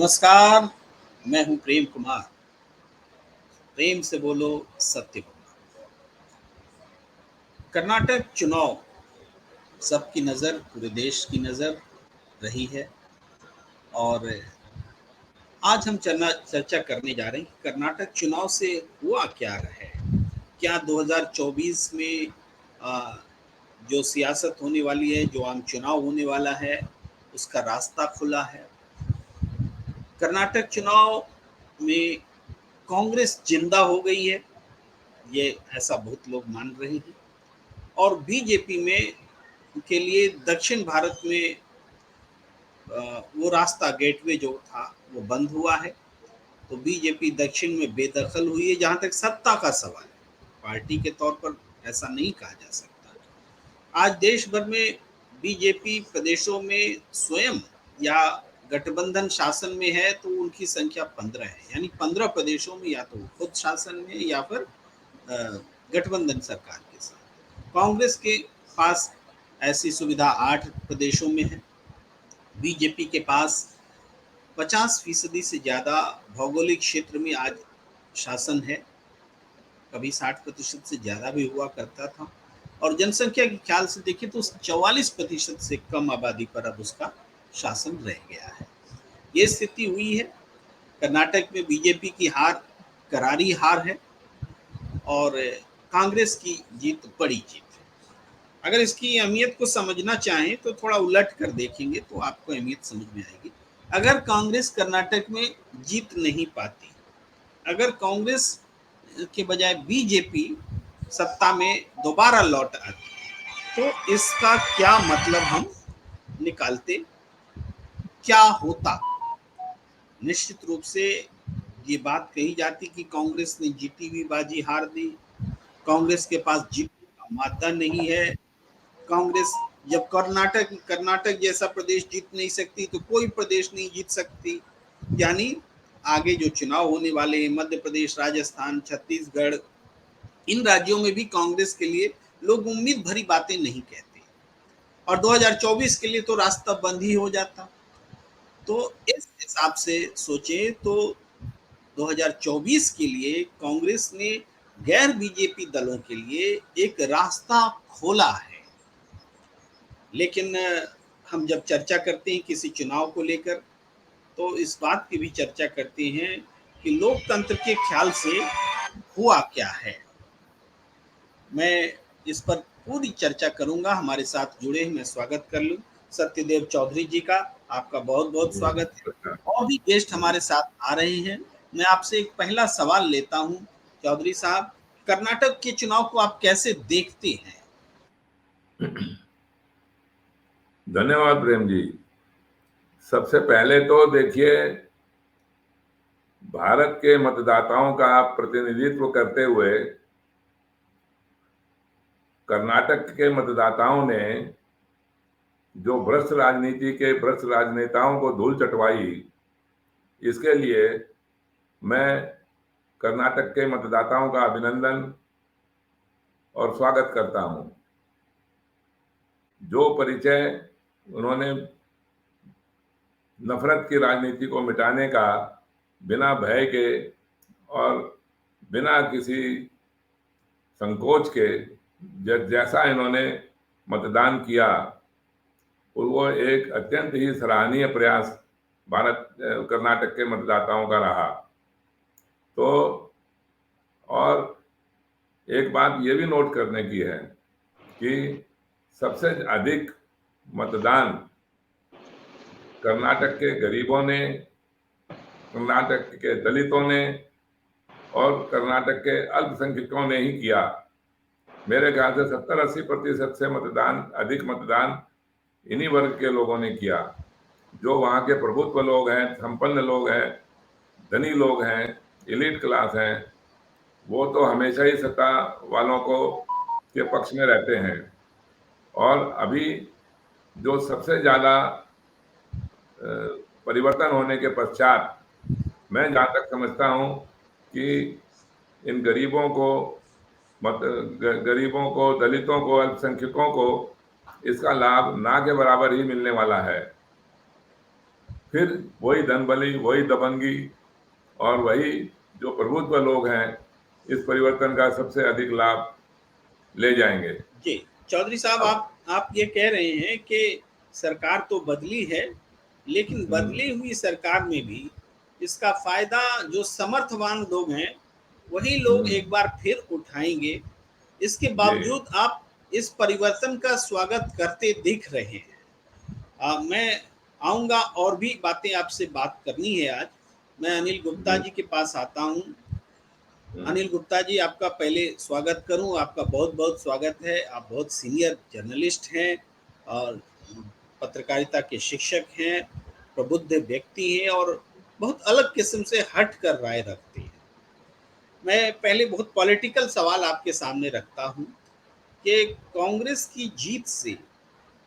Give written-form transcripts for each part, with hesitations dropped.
नमस्कार। मैं हूं प्रेम कुमार। प्रेम से बोलो, सत्य बोलो। कर्नाटक चुनाव सबकी नज़र, पूरे देश की नज़र रही है और आज हम चर्चा करने जा रहे हैं कि कर्नाटक चुनाव से हुआ क्या है। क्या 2024 में आ, जो सियासत होने वाली है, जो आम चुनाव होने वाला है, उसका रास्ता खुला है। कर्नाटक चुनाव में कांग्रेस जिंदा हो गई है, ये ऐसा बहुत लोग मान रहे हैं। और बीजेपी में के लिए दक्षिण भारत में वो रास्ता, गेटवे जो था वो बंद हुआ है। तो बीजेपी दक्षिण में बेदखल हुई है। जहाँ तक सत्ता का सवाल है, पार्टी के तौर पर ऐसा नहीं कहा जा सकता। आज देश भर में बीजेपी प्रदेशों में स्वयं या गठबंधन शासन में है तो उनकी संख्या 15 है, यानी 15 प्रदेशों में या तो खुद शासन में या फिर गठबंधन सरकार के साथ। कांग्रेस के पास ऐसी सुविधा 8 प्रदेशों में है। बीजेपी के पास 50% से ज़्यादा भौगोलिक क्षेत्र में आज शासन है। कभी 60% से ज़्यादा भी हुआ करता था। और जनसंख्या के ख्याल से देखें तो 44% से कम आबादी पर अब उसका शासन रह गया है। ये स्थिति हुई है। कर्नाटक में बीजेपी की हार करारी हार है और कांग्रेस की जीत बड़ी जीत है। अगर इसकी अहमियत को समझना चाहें तो थोड़ा उलट कर देखेंगे तो आपको अहमियत समझ में आएगी। अगर कांग्रेस कर्नाटक में जीत नहीं पाती, अगर कांग्रेस के बजाय बीजेपी सत्ता में दोबारा लौट आती, तो इसका क्या मतलब हम निकालते, क्या होता। निश्चित रूप से ये बात कही जाती कि कांग्रेस ने जीती हुई बाजी हार दी, कांग्रेस के पास जीतने का मादा नहीं है। कांग्रेस जब कर्नाटक जैसा प्रदेश जीत नहीं सकती तो कोई प्रदेश नहीं जीत सकती। यानी आगे जो चुनाव होने वाले हैं, मध्य प्रदेश, राजस्थान, छत्तीसगढ़, इन राज्यों में भी कांग्रेस के लिए लोग उम्मीद भरी बातें नहीं कहते। और 2024 के लिए तो रास्ता बंद ही हो जाता। तो इस हिसाब से सोचे तो 2024 के लिए कांग्रेस ने गैर बीजेपी दलों के लिए एक रास्ता खोला है। लेकिन हम जब चर्चा करते हैं किसी चुनाव को लेकर तो इस बात की भी चर्चा करते हैं कि लोकतंत्र के ख्याल से हुआ क्या है। मैं इस पर पूरी चर्चा करूंगा। हमारे साथ जुड़े हैं, मैं स्वागत कर लूं सत्यदेव चौधरी जी का। आपका बहुत बहुत स्वागत है। और भी गेस्ट हमारे साथ आ रहे हैं। मैं आपसे एक पहला सवाल लेता हूं, चौधरी साहब, कर्नाटक के चुनाव को आप कैसे देखते हैं? धन्यवाद प्रेम जी। सबसे पहले तो देखिए, भारत के मतदाताओं का प्रतिनिधित्व करते हुए कर्नाटक के मतदाताओं ने जो भ्रष्ट राजनीति के भ्रष्ट राजनेताओं को धूल चटवाई, इसके लिए मैं कर्नाटक के मतदाताओं का अभिनंदन और स्वागत करता हूं। जो परिचय उन्होंने नफरत की राजनीति को मिटाने का बिना भय के और बिना किसी संकोच के जैसा इन्होंने मतदान किया, वो एक अत्यंत ही सराहनीय प्रयास कर्नाटक के मतदाताओं का रहा। तो और एक बात ये भी नोट करने की है कि सबसे अधिक मतदान कर्नाटक के गरीबों ने, कर्नाटक के दलितों ने और कर्नाटक के अल्पसंख्यकों ने ही किया। मेरे ख्याल से 70-80% से अधिक मतदान इन्हीं वर्ग के लोगों ने किया। जो वहाँ के प्रभुत्व लोग हैं, संपन्न लोग हैं, धनी लोग हैं, एलीट क्लास हैं, वो तो हमेशा ही सत्ता वालों को के पक्ष में रहते हैं। और अभी जो सबसे ज्यादा परिवर्तन होने के पश्चात मैं जहाँ तक समझता हूँ कि इन गरीबों को, दलितों को, अल्पसंख्यकों को इसका लाभ ना के बराबर ही मिलने वाला है। फिर वही धनबली, वही दबंगी और वही जो प्रभुत्व लोग हैं इस परिवर्तन का सबसे अधिक लाभ ले जाएंगे। जी चौधरी साहब, अब आप ये कह रहे हैं कि सरकार तो बदली है, लेकिन हम्म, बदली हुई सरकार में भी इसका फायदा जो समर्थवान लोग हैं वही लोग हम्म, एक बार फिर उठाएंगे। इसके जी बावजूद आप इस परिवर्तन का स्वागत करते दिख रहे हैं। मैं आऊँगा, और भी बातें आपसे बात करनी है आज। मैं अनिल गुप्ता जी जी के पास आता हूँ। हम्म, अनिल गुप्ता जी, आपका पहले स्वागत करूं। आपका बहुत बहुत स्वागत है। आप बहुत सीनियर जर्नलिस्ट हैं और पत्रकारिता के शिक्षक हैं, प्रबुद्ध व्यक्ति हैं और बहुत अलग किस्म से हट कर राय रखते हैं। मैं पहले बहुत पॉलिटिकल सवाल आपके सामने रखता हूं कि कांग्रेस की जीत से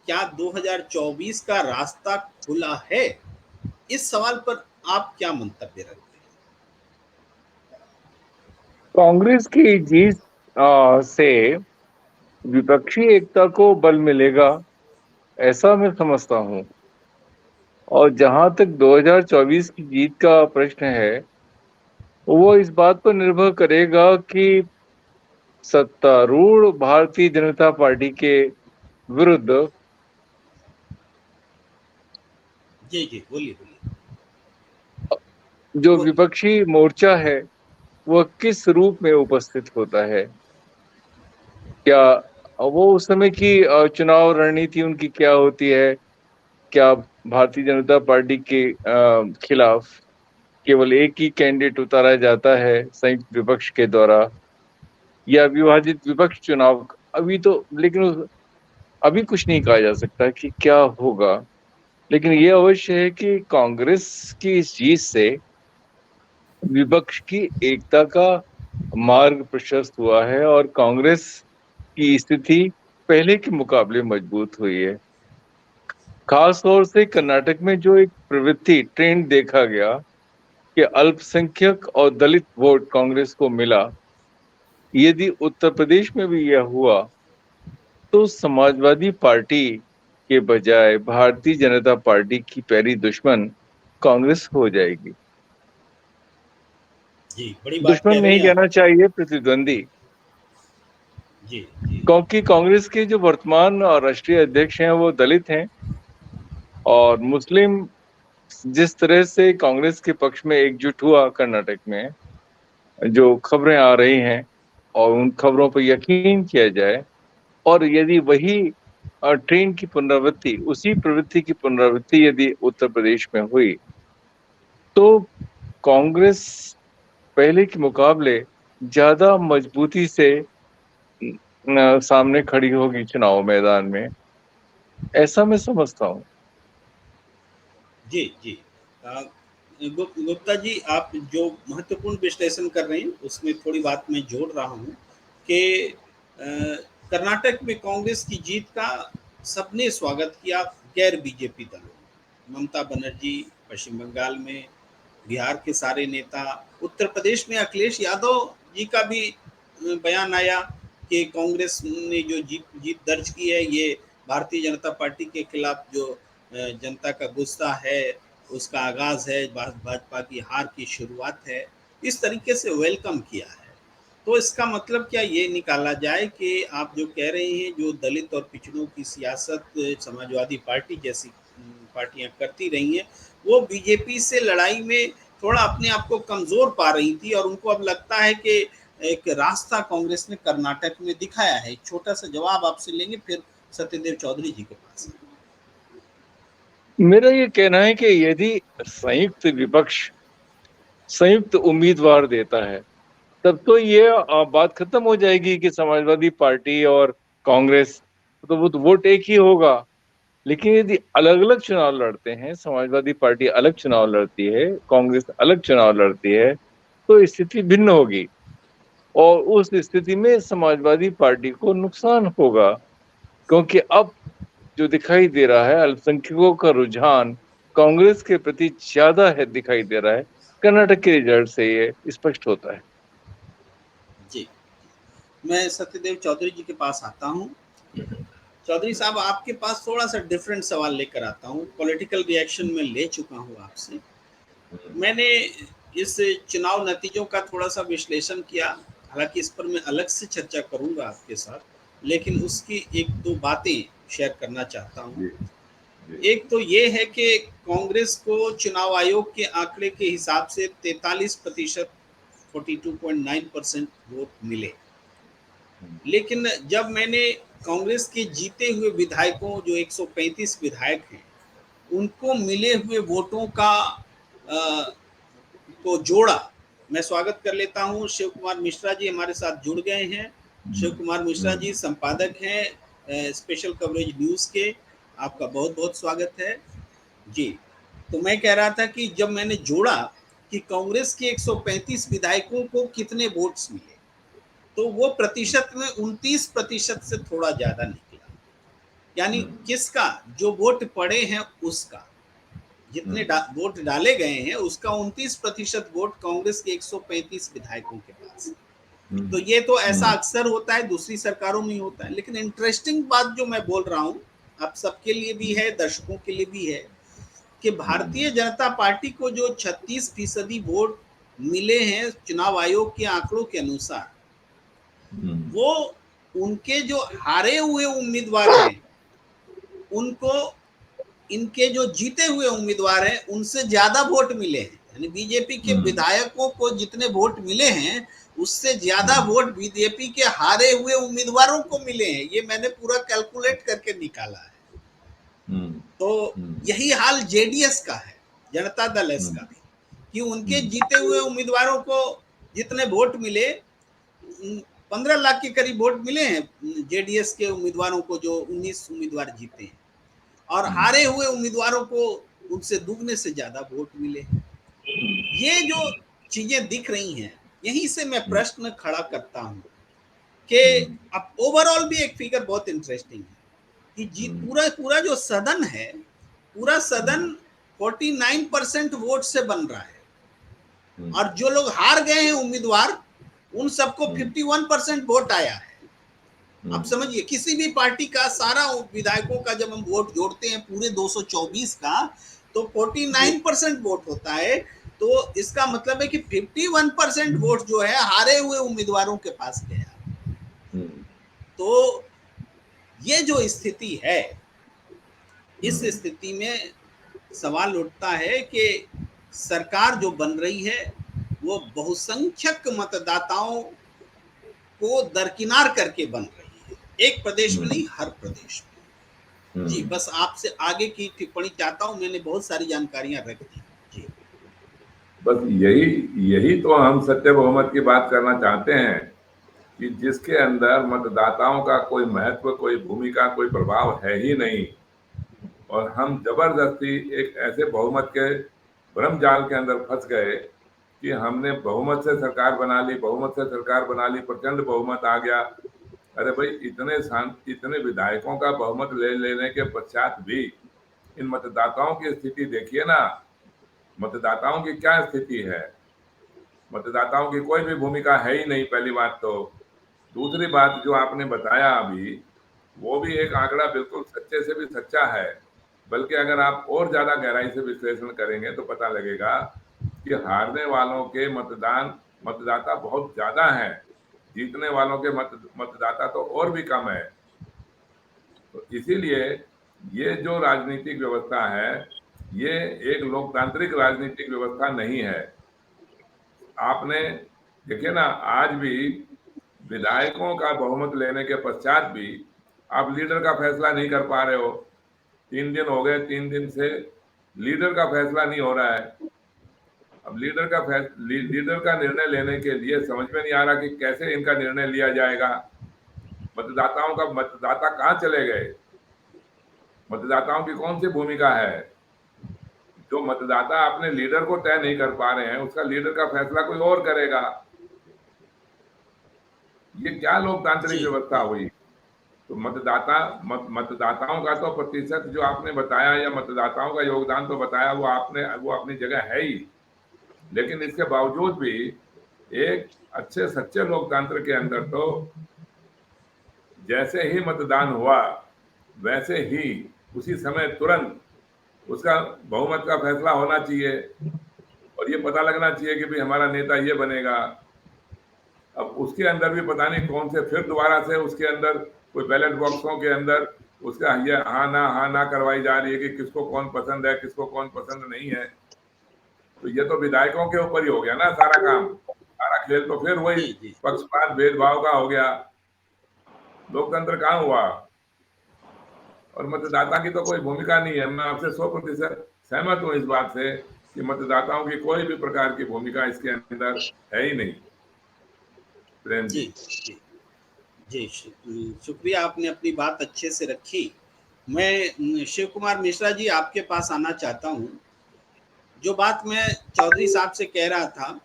क्या 2024 का रास्ता खुला है? इस सवाल पर आप क्या मंतव्य रखते हैं? कांग्रेस की जीत से विपक्षी एकता को बल मिलेगा, ऐसा मैं समझता हूं। और जहां तक 2024 की जीत का प्रश्न है, वो इस बात पर निर्भर करेगा कि सत्तारूढ़ भारतीय जनता पार्टी के विरुद्ध जी जी, बोलिए बोलिए। जो वो विपक्षी मोर्चा है वह किस रूप में उपस्थित होता है। क्या वो उस समय की चुनाव रणनीति उनकी क्या होती है? क्या भारतीय जनता पार्टी के खिलाफ केवल एक ही कैंडिडेट उतारा जाता है संयुक्त विपक्ष के द्वारा, या विभाजित विपक्ष चुनाव? अभी तो लेकिन अभी कुछ नहीं कहा जा सकता कि क्या होगा। लेकिन ये अवश्य है कि कांग्रेस की इस जीत से विपक्ष की एकता का मार्ग प्रशस्त हुआ है और कांग्रेस की स्थिति पहले के मुकाबले मजबूत हुई है। खास तौर से कर्नाटक में जो एक प्रवृत्ति ट्रेंड देखा गया कि अल्पसंख्यक और दलित वोट कांग्रेस को मिला, यदि उत्तर प्रदेश में भी यह हुआ तो समाजवादी पार्टी के बजाय भारतीय जनता पार्टी की पहली दुश्मन कांग्रेस हो जाएगी। जी, बड़ी बात दुश्मन कह रहे नहीं हैं आप। कहना चाहिए, प्रतिद्वंदी। जी जी क्योंकि कांग्रेस के जो वर्तमान राष्ट्रीय अध्यक्ष हैं वो दलित हैं, और मुस्लिम जिस तरह से कांग्रेस के पक्ष में एकजुट हुआ कर्नाटक में, जो खबरें आ रही हैं और उन खबरों पर यकीन किया जाए, और यदि वही ट्रेन की पुनरावृत्ति, उसी प्रवृत्ति की पुनरावृत्ति यदि उत्तर प्रदेश में हुई, तो कांग्रेस पहले के मुकाबले ज्यादा मजबूती से सामने खड़ी होगी चुनाव मैदान में, ऐसा मैं समझता हूँ। जी जी। अ, गुप्ता जी, आप जो महत्वपूर्ण विश्लेषण कर रहे हैं उसमें थोड़ी बात मैं जोड़ रहा हूँ कि कर्नाटक में कांग्रेस की जीत का सबने स्वागत किया, गैर बीजेपी दलों। ममता बनर्जी पश्चिम बंगाल में, बिहार के सारे नेता, उत्तर प्रदेश में अखिलेश यादव जी का भी बयान आया कि कांग्रेस ने जो जीत जीत दर्ज की है ये भारतीय जनता पार्टी के खिलाफ जो जनता का गुस्सा है उसका आगाज़ है, भाजपा की हार की शुरुआत है। इस तरीके से वेलकम किया है। तो इसका मतलब क्या ये निकाला जाए कि आप जो कह रहे हैं जो दलित और पिछड़ों की सियासत समाजवादी पार्टी जैसी पार्टियां करती रही हैं, वो बीजेपी से लड़ाई में थोड़ा अपने आप को कमज़ोर पा रही थी और उनको अब लगता है कि एक रास्ता कांग्रेस ने कर्नाटक में दिखाया है। एक छोटा सा जवाब आपसे लेंगे, फिर सत्यदेव चौधरी जी के पास। मेरा ये कहना है कि यदि संयुक्त विपक्ष संयुक्त उम्मीदवार देता है, तब तो ये बात खत्म हो जाएगी कि समाजवादी पार्टी और कांग्रेस, तो वो तो वोट एक ही होगा। लेकिन यदि अलग अलग चुनाव लड़ते हैं, समाजवादी पार्टी अलग चुनाव लड़ती है, कांग्रेस अलग चुनाव लड़ती है, तो स्थिति भिन्न होगी। और उस स्थिति में समाजवादी पार्टी को नुकसान होगा, क्योंकि अब जो दिखाई दे रहा है अल्पसंख्यकों का रुझान कांग्रेस के प्रति ज्यादा है, दिखाई दे रहा है। कर्नाटक के रिजल्ट से ये स्पष्ट होता है। जी, मैं सत्यदेव चौधरी जी के पास आता हूँ। चौधरी साहब, आपके पास थोड़ा सा डिफरेंट सवाल लेकर आता हूँ। पॉलिटिकल रिएक्शन में ले चुका हूँ आपसे। मैंने इस चुनाव नतीजों का थोड़ा सा विश्लेषण किया, हालांकि इस पर मैं अलग से चर्चा करूंगा आपके साथ, लेकिन उसकी एक दो बातें शेयर करना चाहता हूँ। एक तो ये है कि कांग्रेस को चुनाव आयोग के आंकड़े के हिसाब से 43%, 42.9% वोट मिले। लेकिन जब मैंने कांग्रेस के जीते हुए विधायकों, जो 135 विधायक हैं, उनको मिले हुए वोटों का को जोड़ा। मैं स्वागत कर लेता हूं, शिव कुमार मिश्रा जी हमारे साथ जुड़ गए हैं। शिव कुमार मिश्रा जी संपादक हैं स्पेशल कवरेज न्यूज़ के, आपका बहुत बहुत स्वागत है जी। तो मैं कह रहा था कि जब मैंने जोड़ा कि कांग्रेस के 135 विधायकों को कितने वोट्स मिले, तो वो प्रतिशत में 29% से थोड़ा ज्यादा निकला। यानी किसका, जो वोट पड़े हैं उसका, जितने वोट डाले गए हैं उसका 29% वोट कांग्रेस के 135 विधायकों के पास। तो ये तो ऐसा अक्सर होता है, दूसरी सरकारों में होता है। लेकिन इंटरेस्टिंग बात जो मैं बोल रहा हूँ, आप सबके लिए भी है, दर्शकों के लिए भी है, कि भारतीय जनता पार्टी को जो 36% वोट मिले हैं चुनाव आयोग के आंकड़ों के अनुसार, वो उनके जो हारे हुए उम्मीदवार हैं उनको, इनके जो जीते हुए उम्मीदवार हैं उनसे ज्यादा वोट मिले हैं। यानी बीजेपी के विधायकों को जितने वोट मिले हैं उससे ज्यादा वोट बीजेपी के हारे हुए उम्मीदवारों को मिले हैं। ये मैंने पूरा कैलकुलेट करके निकाला है। तो यही हाल जेडीएस का है, जनता दल एस का भी, कि उनके जीते हुए उम्मीदवारों को जितने वोट मिले, 15 लाख के करीब वोट मिले हैं जेडीएस के उम्मीदवारों को, जो 19 उम्मीदवार जीते हैं, और हारे हुए उम्मीदवारों को उनसे दुगने से ज्यादा वोट मिले। ये जो चीजें दिख रही हैं, यहीं से मैं प्रश्न खड़ा करता हूं कि अब ओवरऑल भी एक फिगर बहुत इंटरेस्टिंग है कि पूरा जो सदन है, पूरा सदन 49% वोट से बन रहा है, और जो लोग हार गए हैं उम्मीदवार, उन सबको 51% वोट आया है। अब समझिए, किसी भी पार्टी का सारा विधायकों का जब हम वोट जोड़ते हैं पूरे 224 का, तो 49% वोट होता है। तो इसका मतलब है कि 51% वोट जो है हारे हुए उम्मीदवारों के पास गया। तो ये जो स्थिति है, इस स्थिति में सवाल उठता है कि सरकार जो बन रही है वो बहुसंख्यक मतदाताओं को दरकिनार करके बन रही है, एक प्रदेश में नहीं, हर प्रदेश में। जी, बस आपसे आगे की टिप्पणी चाहता हूं, मैंने बहुत सारी जानकारियां रख दी जी। बस यही तो हम सत्य बहुमत की बात करना चाहते हैं कि जिसके अंदर मतदाताओं का कोई महत्व, कोई भूमिका, कोई प्रभाव है ही नहीं, और हम जबरदस्ती एक ऐसे बहुमत के भ्रम जाल के अंदर फंस गए कि हमने बहुमत से सरकार बना ली, बहुमत से सरकार बना ली, प्रचंड बहुमत आ गया। अरे भाई, इतने विधायकों का बहुमत ले लेने के पश्चात भी इन मतदाताओं की स्थिति देखिए ना। मतदाताओं की क्या स्थिति है? मतदाताओं की कोई भी भूमिका है ही नहीं, पहली बात तो। दूसरी बात जो आपने बताया अभी, वो भी एक आंकड़ा बिल्कुल सच्चे से भी सच्चा है, बल्कि अगर आप और ज्यादा गहराई से विश्लेषण करेंगे तो पता लगेगा कि हारने वालों के मतदाता बहुत ज्यादा हैं, जीतने वालों के मतदाता तो और भी कम है। तो इसीलिए ये जो राजनीतिक व्यवस्था है, ये एक लोकतांत्रिक राजनीतिक व्यवस्था नहीं है। आपने देखिए ना, आज भी विधायकों का बहुमत लेने के पश्चात भी आप लीडर का फैसला नहीं कर पा रहे हो। 3 दिन हो गए, 3 दिन से लीडर का फैसला नहीं हो रहा है। अब लीडर का निर्णय लेने के लिए समझ में नहीं आ रहा कि कैसे इनका निर्णय लिया जाएगा। मतदाता कहाँ चले गए? मतदाताओं की कौन सी भूमिका है? जो मतदाता अपने लीडर को तय नहीं कर पा रहे हैं, उसका लीडर का फैसला कोई और करेगा। ये क्या लोकतांत्रिक व्यवस्था हुई? तो मतदाताओं का तो प्रतिशत जो आपने बताया, या मतदाताओं का योगदान तो बताया, वो अपनी जगह है ही। लेकिन इसके बावजूद भी एक अच्छे सच्चे लोकतंत्र के अंदर तो जैसे ही मतदान हुआ, वैसे ही उसी समय तुरंत उसका बहुमत का फैसला होना चाहिए और ये पता लगना चाहिए कि भाई हमारा नेता ये बनेगा। अब उसके अंदर भी पता नहीं कौन से फिर दोबारा से उसके अंदर कोई बैलेट बॉक्सों के अंदर उसका ये हाँ ना करवाई जा रही है कि किसको कौन पसंद है, किसको कौन पसंद नहीं है। तो ये तो विधायकों के ऊपर ही हो गया ना सारा काम, सारा खेल तो फिर वही पक्षपात भेदभाव का हो गया। लोकतंत्र कहाँ हुआ? और मतदाता की तो कोई भूमिका नहीं है। मैं आपसे 100% सहमत हूँ इस बात से कि मतदाताओं की कोई भी प्रकार की भूमिका इसके अंदर है ही नहीं। प्रेम जी जी शुक्रिया, आपने अपनी बात अच्छे से रखी। मैं शिव कुमार मिश्रा जी आपके पास आना चाहता हूँ। जो बात मैं चौधरी साहब से कह रहा था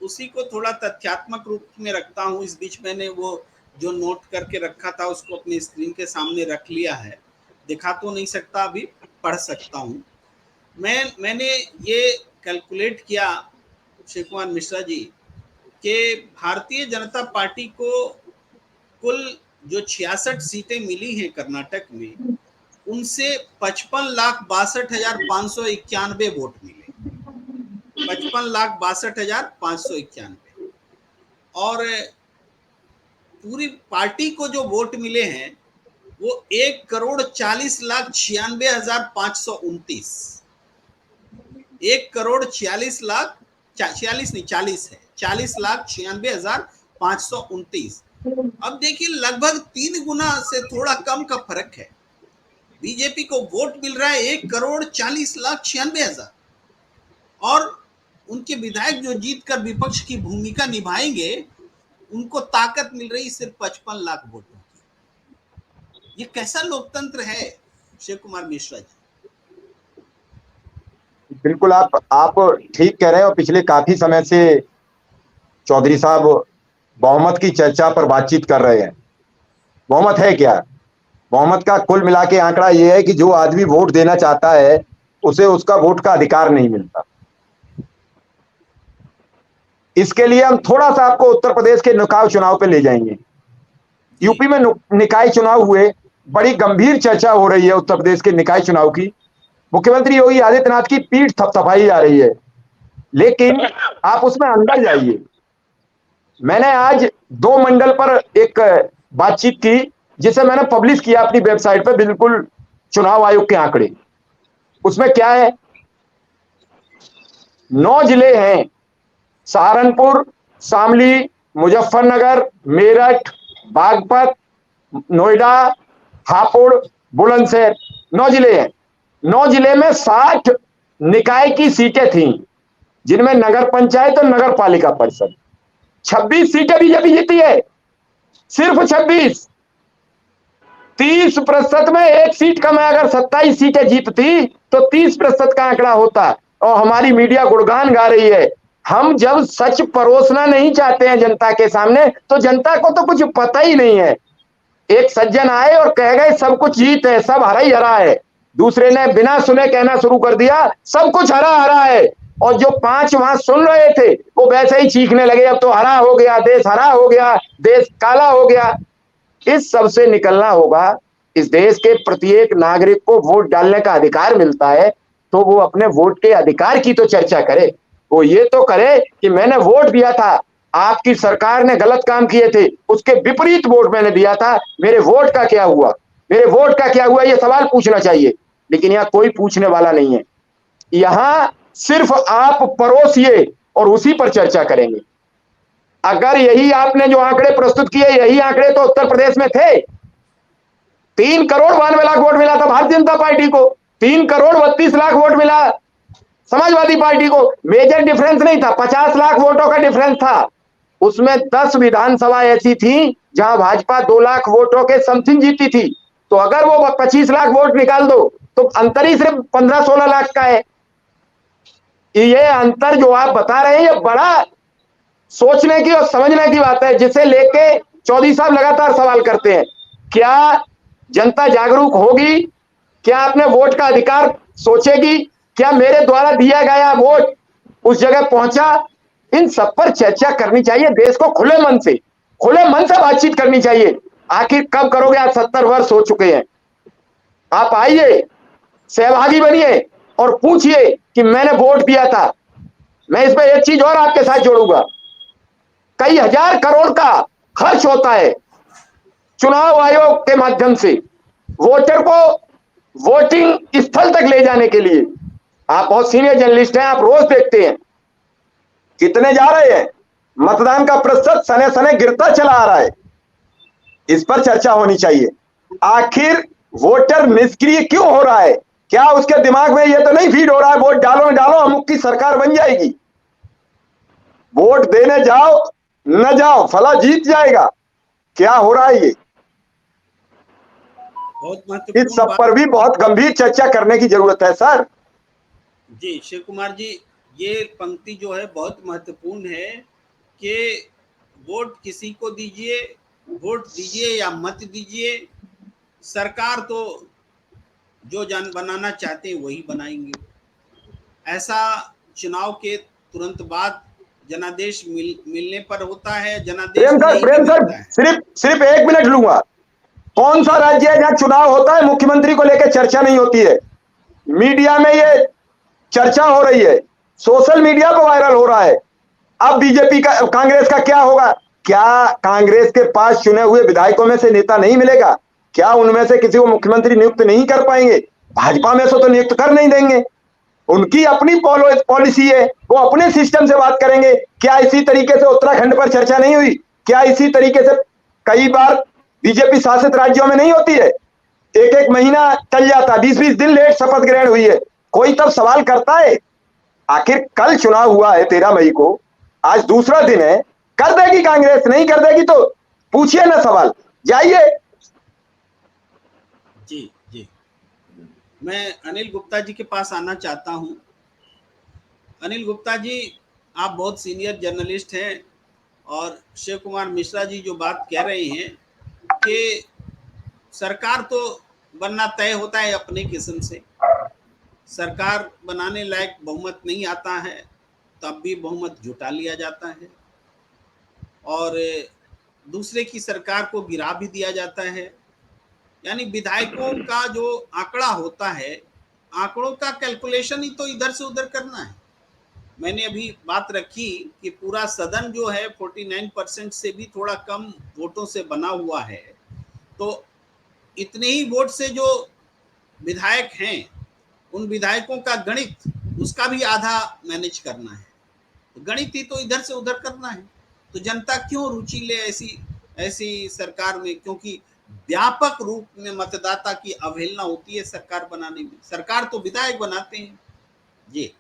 उसी को थोड़ा तथ्यात्मक रूप में रखता हूँ। इस बीच मैंने वो जो नोट करके रखा था उसको अपनी स्क्रीन के सामने रख लिया है। दिखा तो नहीं सकता, अभी पढ़ सकता हूँ। मैंने ये कैलकुलेट किया शिव कुमार मिश्रा जी कि भारतीय जनता पार्टी को कुल जो 66 सीटें मिली हैं कर्नाटक में, उनसे 55,62,591 वोट मिले। 55,62,591 और पूरी पार्टी को जो वोट मिले हैं वो 1,40,96,529। 40,96,529। अब देखिए लगभग 3 गुना से थोड़ा कम का फर्क है। बीजेपी को वोट मिल रहा है 1,40,96,529 और उनके विधायक जो जीतकर विपक्ष की भूमिका निभाएंगे उनको ताकत मिल रही सिर्फ 55 लाख वोटों की। ये कैसा लोकतंत्र है शिव कुमार मिश्रा जी? बिल्कुल आप ठीक कह रहे हैं। और पिछले काफी समय से चौधरी साहब बहुमत की चर्चा पर बातचीत कर रहे हैं। बहुमत है क्या? बहुमत का कुल मिला के आंकड़ा यह है कि जो आदमी वोट देना चाहता है उसे उसका वोट का अधिकार नहीं मिलता। इसके लिए हम थोड़ा सा आपको उत्तर प्रदेश के निकाय चुनाव पे ले जाएंगे। यूपी में निकाय चुनाव हुए, बड़ी गंभीर चर्चा हो रही है उत्तर प्रदेश के निकाय चुनाव की। मुख्यमंत्री योगी आदित्यनाथ की पीठ थपथपाई जा रही है, लेकिन आप उसमें अंदर जाइए। मैंने आज 2 मंडल पर एक बातचीत की जिसे मैंने पब्लिश किया अपनी वेबसाइट पर, बिल्कुल चुनाव आयोग के आंकड़े। उसमें क्या है, 9 जिले हैं, सहारनपुर, शामली, मुजफ्फरनगर, मेरठ, बागपत, नोएडा, हापुड़, बुलंदशहर, 9 जिले हैं। 9 जिले में 60 निकाय की सीटें थीं, जिनमें नगर पंचायत और नगर पालिका परिषद। 26 सीटें बीजेपी जीती है, सिर्फ 26। 30% में एक सीट कम है। अगर 27 सीटें जीतती तो 30% का आंकड़ा होता। और हमारी मीडिया गुणगान गा रही है। हम जब सच परोसना नहीं चाहते हैं जनता के सामने, तो जनता को तो कुछ पता ही नहीं है। एक सज्जन आए और कह गए सब कुछ जीत है, सब हरा ही हरा है। दूसरे ने बिना सुने कहना शुरू कर दिया सब कुछ हरा हरा है। और जो 5 वहां सुन रहे थे वो वैसे ही चीखने लगे अब तो हरा हो गया, देश हरा हो गया, देश काला हो गया। इस सब से निकलना होगा। इस देश के प्रत्येक नागरिक को वोट डालने का अधिकार मिलता है, तो वो अपने वोट के अधिकार की तो चर्चा करे। वो ये तो करे कि मैंने वोट दिया था, आपकी सरकार ने गलत काम किए थे, उसके विपरीत वोट मैंने दिया था, मेरे वोट का क्या हुआ, मेरे वोट का क्या हुआ, ये सवाल पूछना चाहिए। लेकिन यहाँ कोई पूछने वाला नहीं है। यहाँ सिर्फ आप परोसिए और उसी पर चर्चा करेंगे। अगर यही आपने जो आंकड़े प्रस्तुत किए, यही आंकड़े तो उत्तर प्रदेश में थे। 3,92,00,000 वोट मिला था भारतीय जनता पार्टी को, 3,32,00,000 वोट मिला समाजवादी पार्टी को। मेजर डिफरेंस नहीं था, 50 लाख वोटों का डिफरेंस था। उसमें 10 विधानसभा ऐसी थी जहां भाजपा 2 लाख वोटों के समथिंग जीती थी। तो अगर वो 25 लाख वोट निकाल दो तो अंतर ही सिर्फ 15-16 लाख का है। ये अंतर जो आप बता रहे हैं ये बड़ा सोचने की और समझने की बात है, जिसे लेके चौधरी साहब लगातार सवाल करते हैं। क्या जनता जागरूक होगी? क्या अपने वोट का अधिकार सोचेगी? क्या मेरे द्वारा दिया गया वोट उस जगह पहुंचा? इन सब पर चर्चा करनी चाहिए। देश को खुले मन से बातचीत करनी चाहिए। आखिर कब करोगे? आज 70 वर्ष हो चुके हैं। आप आइए, सहभागी बनिए और पूछिए कि मैंने वोट दिया था। मैं इसमें एक चीज और आपके साथ जोड़ूंगा, कई हजार करोड़ का खर्च होता है चुनाव आयोग के माध्यम से वोटर को वोटिंग स्थल तक ले जाने के लिए। आप बहुत सीनियर जर्नलिस्ट हैं, आप रोज देखते हैं कितने जा रहे हैं, मतदान का प्रतिशत सने सने गिरता चला आ रहा है। इस पर चर्चा होनी चाहिए। आखिर वोटर निष्क्रिय क्यों हो रहा है? क्या उसके दिमाग में यह तो नहीं फीड हो रहा है वोट डालो न डालो अमुक की सरकार बन जाएगी, वोट देने जाओ न जाओ फला जीत जाएगा? क्या हो रहा है? ये बहुत इस महत्वपूर्ण सब बात। पर भी बहुत गंभीर चर्चा करने की जरूरत है सर। जी शिव कुमार जी, ये पंक्ति जो है बहुत महत्वपूर्ण है कि वोट किसी को दीजिए, वोट दीजिए या मत दीजिए, सरकार तो जो जान बनाना चाहते हैं वही बनाएंगे। ऐसा चुनाव के तुरंत बाद जनादेश मिलने पर होता है, जनादेश नहीं भी प्रेम सर मिलता है। सिर्फ 1 मिनट लूंगा। कौन सा राज्य है जहां चुनाव होता है मुख्यमंत्री को लेकर चर्चा नहीं होती है? मीडिया में ये चर्चा हो रही है, सोशल मीडिया पर वायरल हो रहा है। अब बीजेपी का कांग्रेस का क्या होगा? क्या कांग्रेस के पास चुने हुए विधायकों में से नेता नहीं मिलेगा? क्या उनमें से किसी को मुख्यमंत्री नियुक्त नहीं कर पाएंगे? भाजपा में से तो नियुक्त कर नहीं देंगे, उनकी अपनी पॉलिसी है, वो अपने सिस्टम से बात करेंगे। क्या इसी तरीके से उत्तराखंड पर चर्चा नहीं हुई? क्या इसी तरीके से कई बार बीजेपी शासित राज्यों में नहीं होती है? 1 महीना चल जाता, 20 दिन लेट शपथ ग्रहण हुई है, कोई तब सवाल करता है? आखिर कल चुनाव हुआ है 13 मई को, आज दूसरा दिन है, कर देगी कांग्रेस? नहीं कर देगी तो पूछिए ना सवाल, जाइए। जी जी, मैं अनिल गुप्ता जी के पास आना चाहता हूं। अनिल गुप्ता जी, आप बहुत सीनियर जर्नलिस्ट हैं और शिव कुमार मिश्रा जी जो बात कह रहे हैं कि सरकार तो बनना तय होता है अपने किस्म से, सरकार बनाने लायक बहुमत नहीं आता है तब भी बहुमत जुटा लिया जाता है और दूसरे की सरकार को गिरा भी दिया जाता है। यानी विधायकों का जो आंकड़ा होता है, आंकड़ों का कैलकुलेशन ही तो इधर से उधर करना है। मैंने अभी बात रखी कि पूरा सदन जो है 49% से भी थोड़ा कम वोटों से बना हुआ है, तो इतने ही वोट से जो विधायक हैं उन विधायकों का गणित, उसका भी आधा मैनेज करना है। तो गणित ही तो इधर से उधर करना है, तो जनता क्यों रुचि ले ऐसी सरकार में? क्योंकि व्यापक रूप में मतदाता की अवहेलना होती है सरकार बनाने में। सरकार तो विधायक बनाते हैं। जी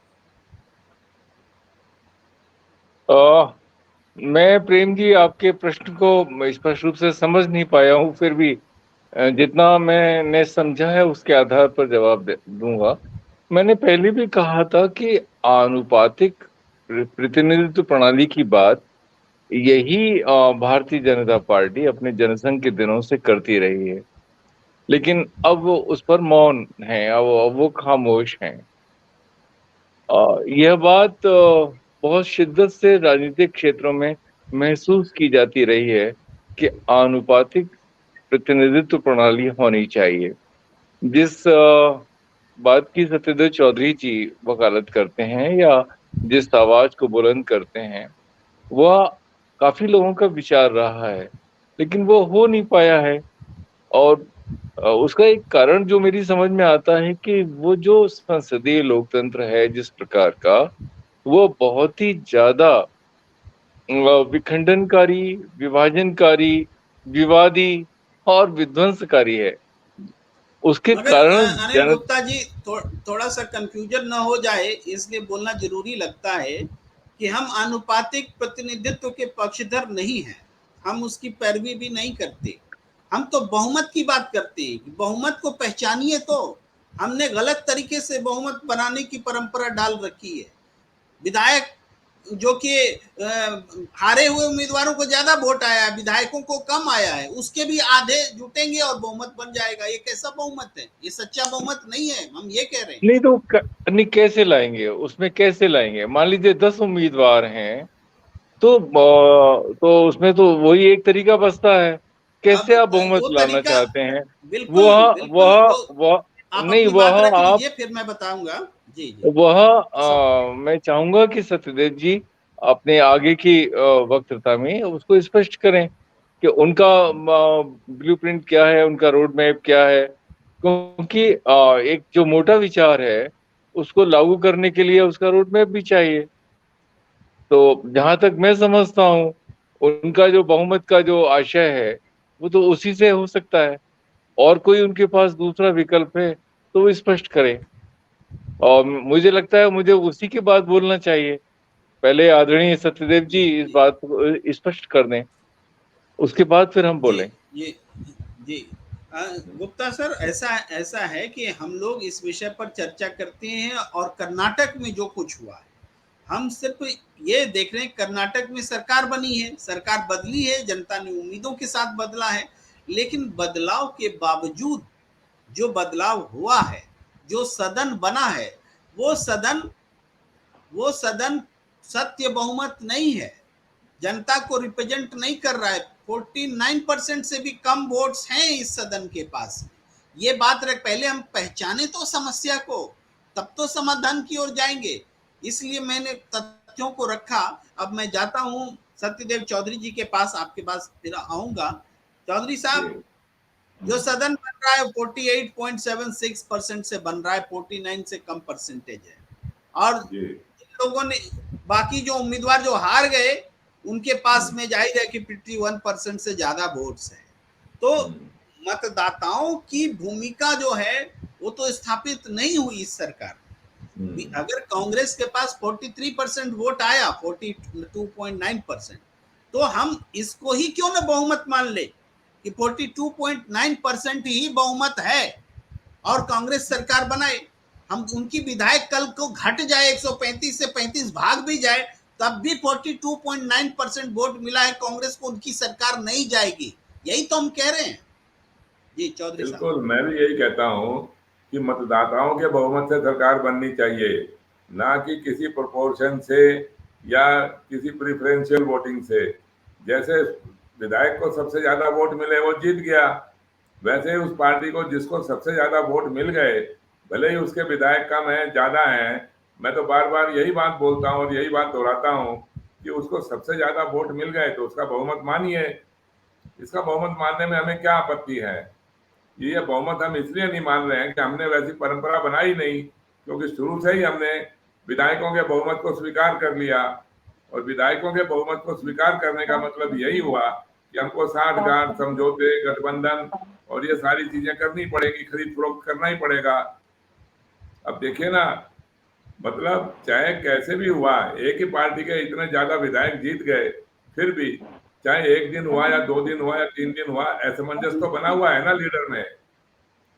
मैं प्रेम जी आपके प्रश्न को स्पष्ट रूप से समझ नहीं पाया हूँ, फिर भी जितना मैंने समझा है उसके आधार पर जवाब दूंगा। मैंने पहले भी कहा था कि आनुपातिक प्रतिनिधित्व प्रणाली की बात यही भारतीय जनता पार्टी अपने जनसंघ के दिनों से करती रही है, लेकिन अब वो उस पर मौन है, अब वो खामोश हैं। यह बात बहुत शिद्दत से राजनीतिक क्षेत्रों में महसूस की जाती रही है कि आनुपातिक प्रतिनिधित्व प्रणाली होनी चाहिए। जिस बात की सत्यदेव चौधरी जी वकालत करते हैं या जिस आवाज को बुलंद करते हैं, वह काफी लोगों का विचार रहा है, लेकिन वो हो नहीं पाया है। और उसका एक कारण जो मेरी समझ में आता है कि वो जो संसदीय लोकतंत्र है जिस प्रकार का, वो बहुत ही ज्यादा विखंडनकारी, विभाजनकारी, विवादी और विध्वंसकारी है। उसके कारण अनिल गुप्ता जी, थोड़ा सा कंफ्यूजन ना हो जाए इसलिए बोलना जरूरी लगता है कि हम आनुपातिक प्रतिनिधित्व के पक्षधर नहीं हैं, हम उसकी पैरवी भी नहीं करते। हम तो बहुमत की बात करते हैं। बहुमत को पहचानिए। तो हमने गलत तरीके से बहुमत बनाने की परंपरा डाल रखी है। विधायक जो कि हारे हुए उम्मीदवारों को ज्यादा वोट आया है, विधायकों को कम आया है, उसके भी आधे जुटेंगे और बहुमत बन जाएगा। ये कैसा बहुमत है? ये सच्चा बहुमत नहीं है, हम ये कह रहे हैं। नहीं तो नहीं, कैसे लाएंगे? उसमें कैसे लाएंगे? मान लीजिए 10 उम्मीदवार हैं तो उसमें तो वही एक तरीका बचता है कैसे अब आप बहुमत वो लाना तरीका चाहते हैं? बिल्कुल वह बिल्कुल वह आप नहीं, अपनी वह बात रख आप लीजिए, फिर मैं बताऊंगा। जी जी मैं चाहूंगा कि सत्यदेव जी अपने आगे की वक्तृता में उसको स्पष्ट करें कि उनका ब्लूप्रिंट क्या है, उनका रोड मैप क्या है, क्योंकि एक जो मोटा विचार है उसको लागू करने के लिए उसका रोड मैप भी चाहिए। तो जहां तक मैं समझता हूँ उनका जो बहुमत का जो आशय है वो तो उसी से हो सकता है, और कोई उनके पास दूसरा विकल्प है तो वो स्पष्ट करें। और मुझे लगता है मुझे उसी के बाद बोलना चाहिए। पहले आदरणीय सत्यदेव जी जी इस जी बात को स्पष्ट कर दें, उसके बाद फिर हम जी बोलें। जी जी गुप्ता सर, ऐसा ऐसा है कि हम लोग इस विषय पर चर्चा करते हैं, और कर्नाटक में जो कुछ हुआ है हम सिर्फ ये देख रहे हैं। कर्नाटक में सरकार बनी है, सरकार बदली है, जनता ने उम्मीदों के साथ बदला है, लेकिन बदलाव के बावजूद जो बदलाव हुआ है, जो सदन बना है, वो सदन वो सदन सत्य बहुमत नहीं है, जनता को रिप्रेजेंट नहीं कर रहा है। 49% से भी कम वोट्स हैं इस सदन के पास। ये बात रख, पहले हम पहचाने तो समस्या को, तब तो समाधान की ओर जाएंगे। इसलिए मैंने तथ्यों को रखा। अब मैं जाता हूं सत्यदेव चौधरी जी के पास, आपके पास फिर आऊंगा। चौधरी साहब, जो सदन बन रहा है 48.76% से बन रहा है, 49 से कम परसेंटेज है, और लोगों ने, बाकी जो उम्मीदवार जो हार गए उनके पास में जाहिर है कि 51% से ज्यादा वोट्स हैं। तो मतदाताओं की भूमिका जो है वो तो स्थापित नहीं हुई इस सरकार में। अगर कांग्रेस के पास 43% वोट आया, 42.9%, तो हम इसको ही क्यों ना बहुमत मान ले कि 42.9% ही बहुमत है और कांग्रेस सरकार बनाए। हम उनकी विधायक कल को घट जाए, 135 से 35 भाग भी जाए, तब भी 42.9% वोट मिला है कांग्रेस को, उनकी सरकार नहीं जाएगी। यही तो हम कह रहे हैं। जी चौधरी साहब। बिल्कुल, मैं भी यही कहता हूँ कि मतदाताओं के बहुमत से सरकार बननी चाहिए, ना कि किसी प्रोपोर्शन से या किसी प्रिफरेंशियल वोटिंग से। जैसे विधायक को सबसे ज्यादा वोट मिले वो जीत गया, वैसे ही उस पार्टी को जिसको सबसे ज्यादा वोट मिल गए, भले ही उसके विधायक कम है ज्यादा है, मैं तो बार बार यही बात बोलता हूँ और यही बात दोहराता हूँ कि उसको सबसे ज्यादा वोट मिल गए तो उसका बहुमत मानिए। इसका बहुमत मानने में हमें क्या आपत्ति है? ये बहुमत हम इसलिए नहीं मान रहे हैं कि हमने वैसी परंपरा बनाई नहीं, क्योंकि शुरू से ही हमने विधायकों के बहुमत को स्वीकार कर लिया, और विधायकों के बहुमत को स्वीकार करने का मतलब यही हुआ कि हमको साठगांठ, समझौते, गठबंधन और ये सारी चीजें करनी पड़ेगी, खरीद फरोख्त करना ही पड़ेगा। अब देखिए ना, मतलब चाहे कैसे भी हुआ, एक ही पार्टी के इतने ज्यादा विधायक जीत गए, फिर भी चाहे एक दिन हुआ या 2 दिन हुआ या 3 दिन हुआ, असमंजस तो बना हुआ है ना लीडर में